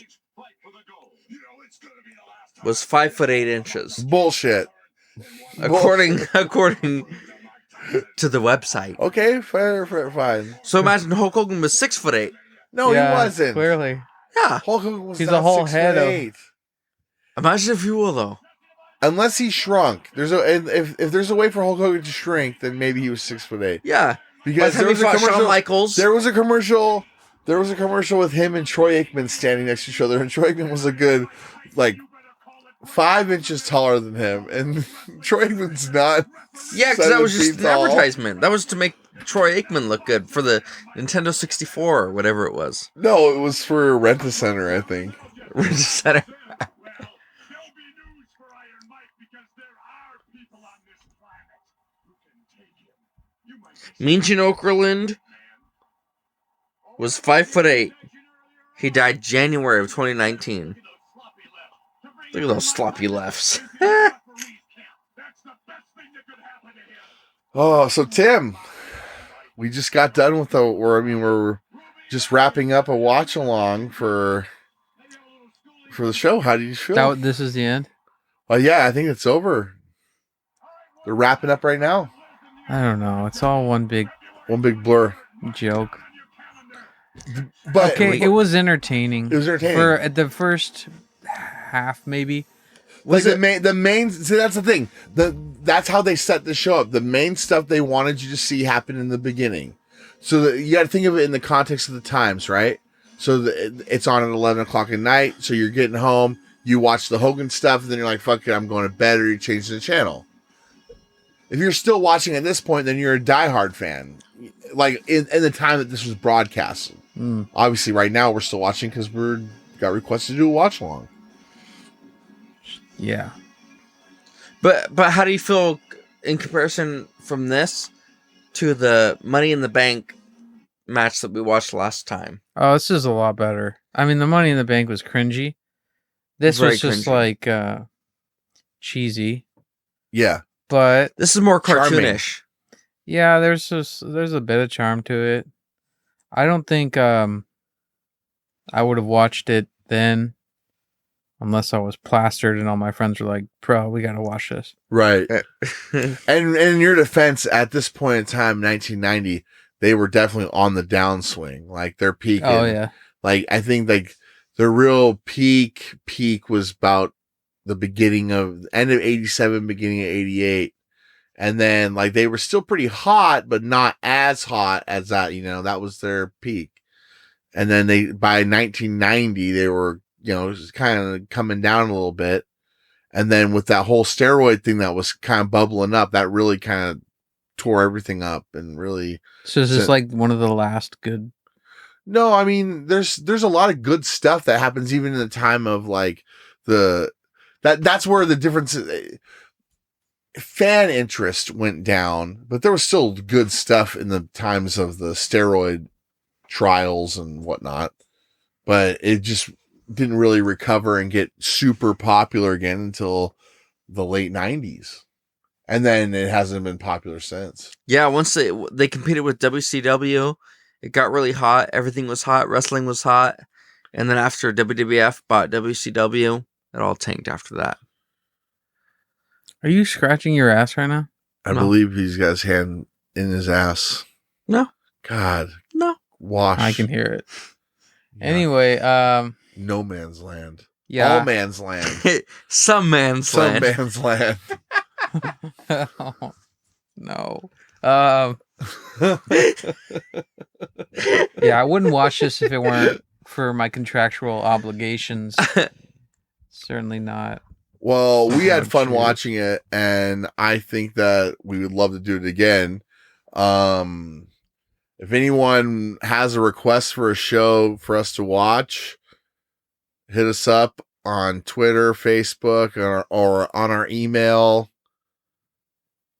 was 5'8" bullshit. according to the website. Okay, fair, fine. So imagine Hulk Hogan was 6'8". No, Yeah, he wasn't. Clearly. Yeah. Hulk Hogan was He's not a whole 6'8". head of- Imagine if you will though. Unless he shrunk. And if there's a way for Hulk Hogan to shrink, then maybe he was 6'8". Yeah. Because By the time he fought Shawn Michaels. There was a commercial. There was a commercial with him and Troy Aikman standing next to each other, and Troy Aikman was a good, like, 5 inches taller than him, and Troy Aikman's not. Yeah, because that was 7 just feet an tall. advertisement. That was to make Troy Aikman look good for the Nintendo 64 or whatever it was. No, it was for Rent-A-Center, I think. Center. Mean Gene Okerlund was 5'8". He died January of 2019. Look at those sloppy lefts. Oh, so Tim, we just got done with we're just wrapping up a watch along for the show. How do you feel? This is the end? Yeah, I think it's over. They're wrapping up right now. I don't know. It's all one big One big blur. joke. But Okay, it was entertaining. It was entertaining. For at the first half, maybe. like the main. See, that's the thing. That's how they set the show up. The main stuff they wanted you to see happen in the beginning. So you got to think of it in the context of the times, right? So it's on at 11 o'clock at night. So you're getting home. You watch the Hogan stuff, and then you're like, "Fuck it, I'm going to bed," or you change the channel. If you're still watching at this point, then you're a diehard fan. Like in the time that this was broadcasted. Obviously, right now we're still watching because got requested to do a watch along. Yeah. But how do you feel in comparison from this to the Money in the Bank match that we watched last time? Oh, this is a lot better. I mean, the Money in the Bank was cringy. This Very was just cringy. like cheesy. Yeah. But This is more Charming. cartoonish. yeah, there's a bit of charm to it. I don't think I would have watched it then unless I was plastered and all my friends were like, "Bro, we gotta watch this." Right. And in your defense, at this point in time, 1990, they were definitely on the downswing. Like their peak. Oh yeah. Like I think like the real peak was about the beginning of end of 87, beginning of 88. And then like they were still pretty hot, but not as hot as that, that was their peak. And then by 1990, they were, just kind of coming down a little bit. And then with that whole steroid thing that was kind of bubbling up, that really kind of tore everything up and really. So is this like one of the last good? No, I mean, there's a lot of good stuff that happens even in the time of like that's where the difference fan interest went down, but there was still good stuff in the times of the steroid trials and whatnot, but it just didn't really recover and get super popular again until the late 90s. And then it hasn't been popular since. Yeah, once they competed with WCW, it got really hot. Everything was hot. Wrestling was hot. And then after WWF bought WCW, it all tanked after that. Are you scratching your ass right now? I No. believe he's got his hand in his ass. No. God. No. Wash. I can hear it. Yeah. No man's land. yeah. All man's land. Some man's Some land. man's land. No. Yeah, I wouldn't watch this if it weren't for my contractual obligations. Certainly not. Well, we had fun True. watching it, and I think that we would love to do it again. If anyone has a request for a show for us to watch, hit us up on Twitter, Facebook, or on our email,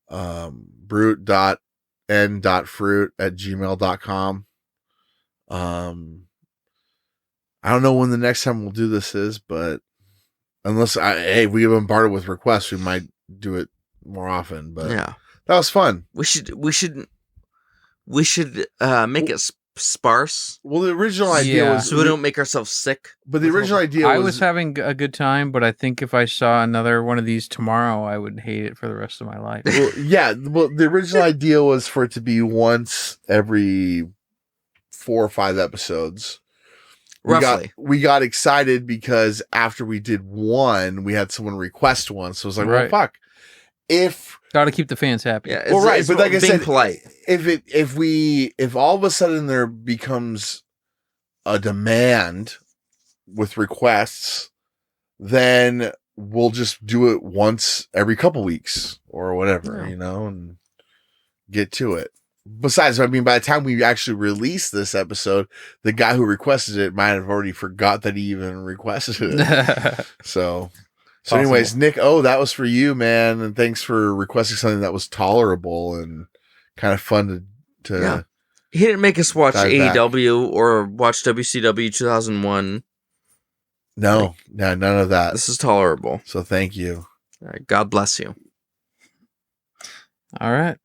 brute.n.fruit@gmail.com. I don't know when the next time we'll do this is, but unless we get bombarded with requests, we might do it more often. But Yeah. that was fun. We should make it sparse Well, the original idea Yeah. was, so we don't make ourselves sick. but the original idea I was, was having a good time, but I think if I saw another one of these tomorrow, I would hate it for the rest of my life. well, yeah. Well, the original idea was for it to be once every 4 or 5 episodes. Roughly. We got excited because after we did one, we had someone request one. So it was like, Right. well, fuck. If Got to keep the fans happy. Yeah, well, right, it's but like I being said, polite. if all of a sudden there becomes a demand with requests, then we'll just do it once every couple weeks or whatever, Yeah. and get to it. Besides, I mean, by the time we actually release this episode, the guy who requested it might have already forgot that he even requested it. So Possible. anyways, Nick, that was for you, man. And thanks for requesting something that was tolerable and kind of fun to Yeah. He didn't make us watch Dive back. AEW or watch WCW 2001. no, none of that. This is tolerable. So thank you. All right, God bless you. All right.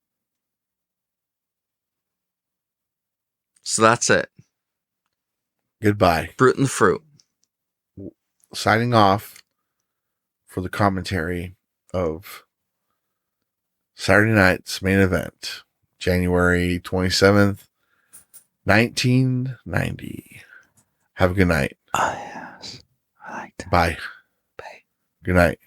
So that's it. Goodbye. Fruit and the fruit. Signing off for the commentary of Saturday night's main event, January 27th, 1990. Have a good night. Oh, yes. I like that. Bye. Bye. Good night.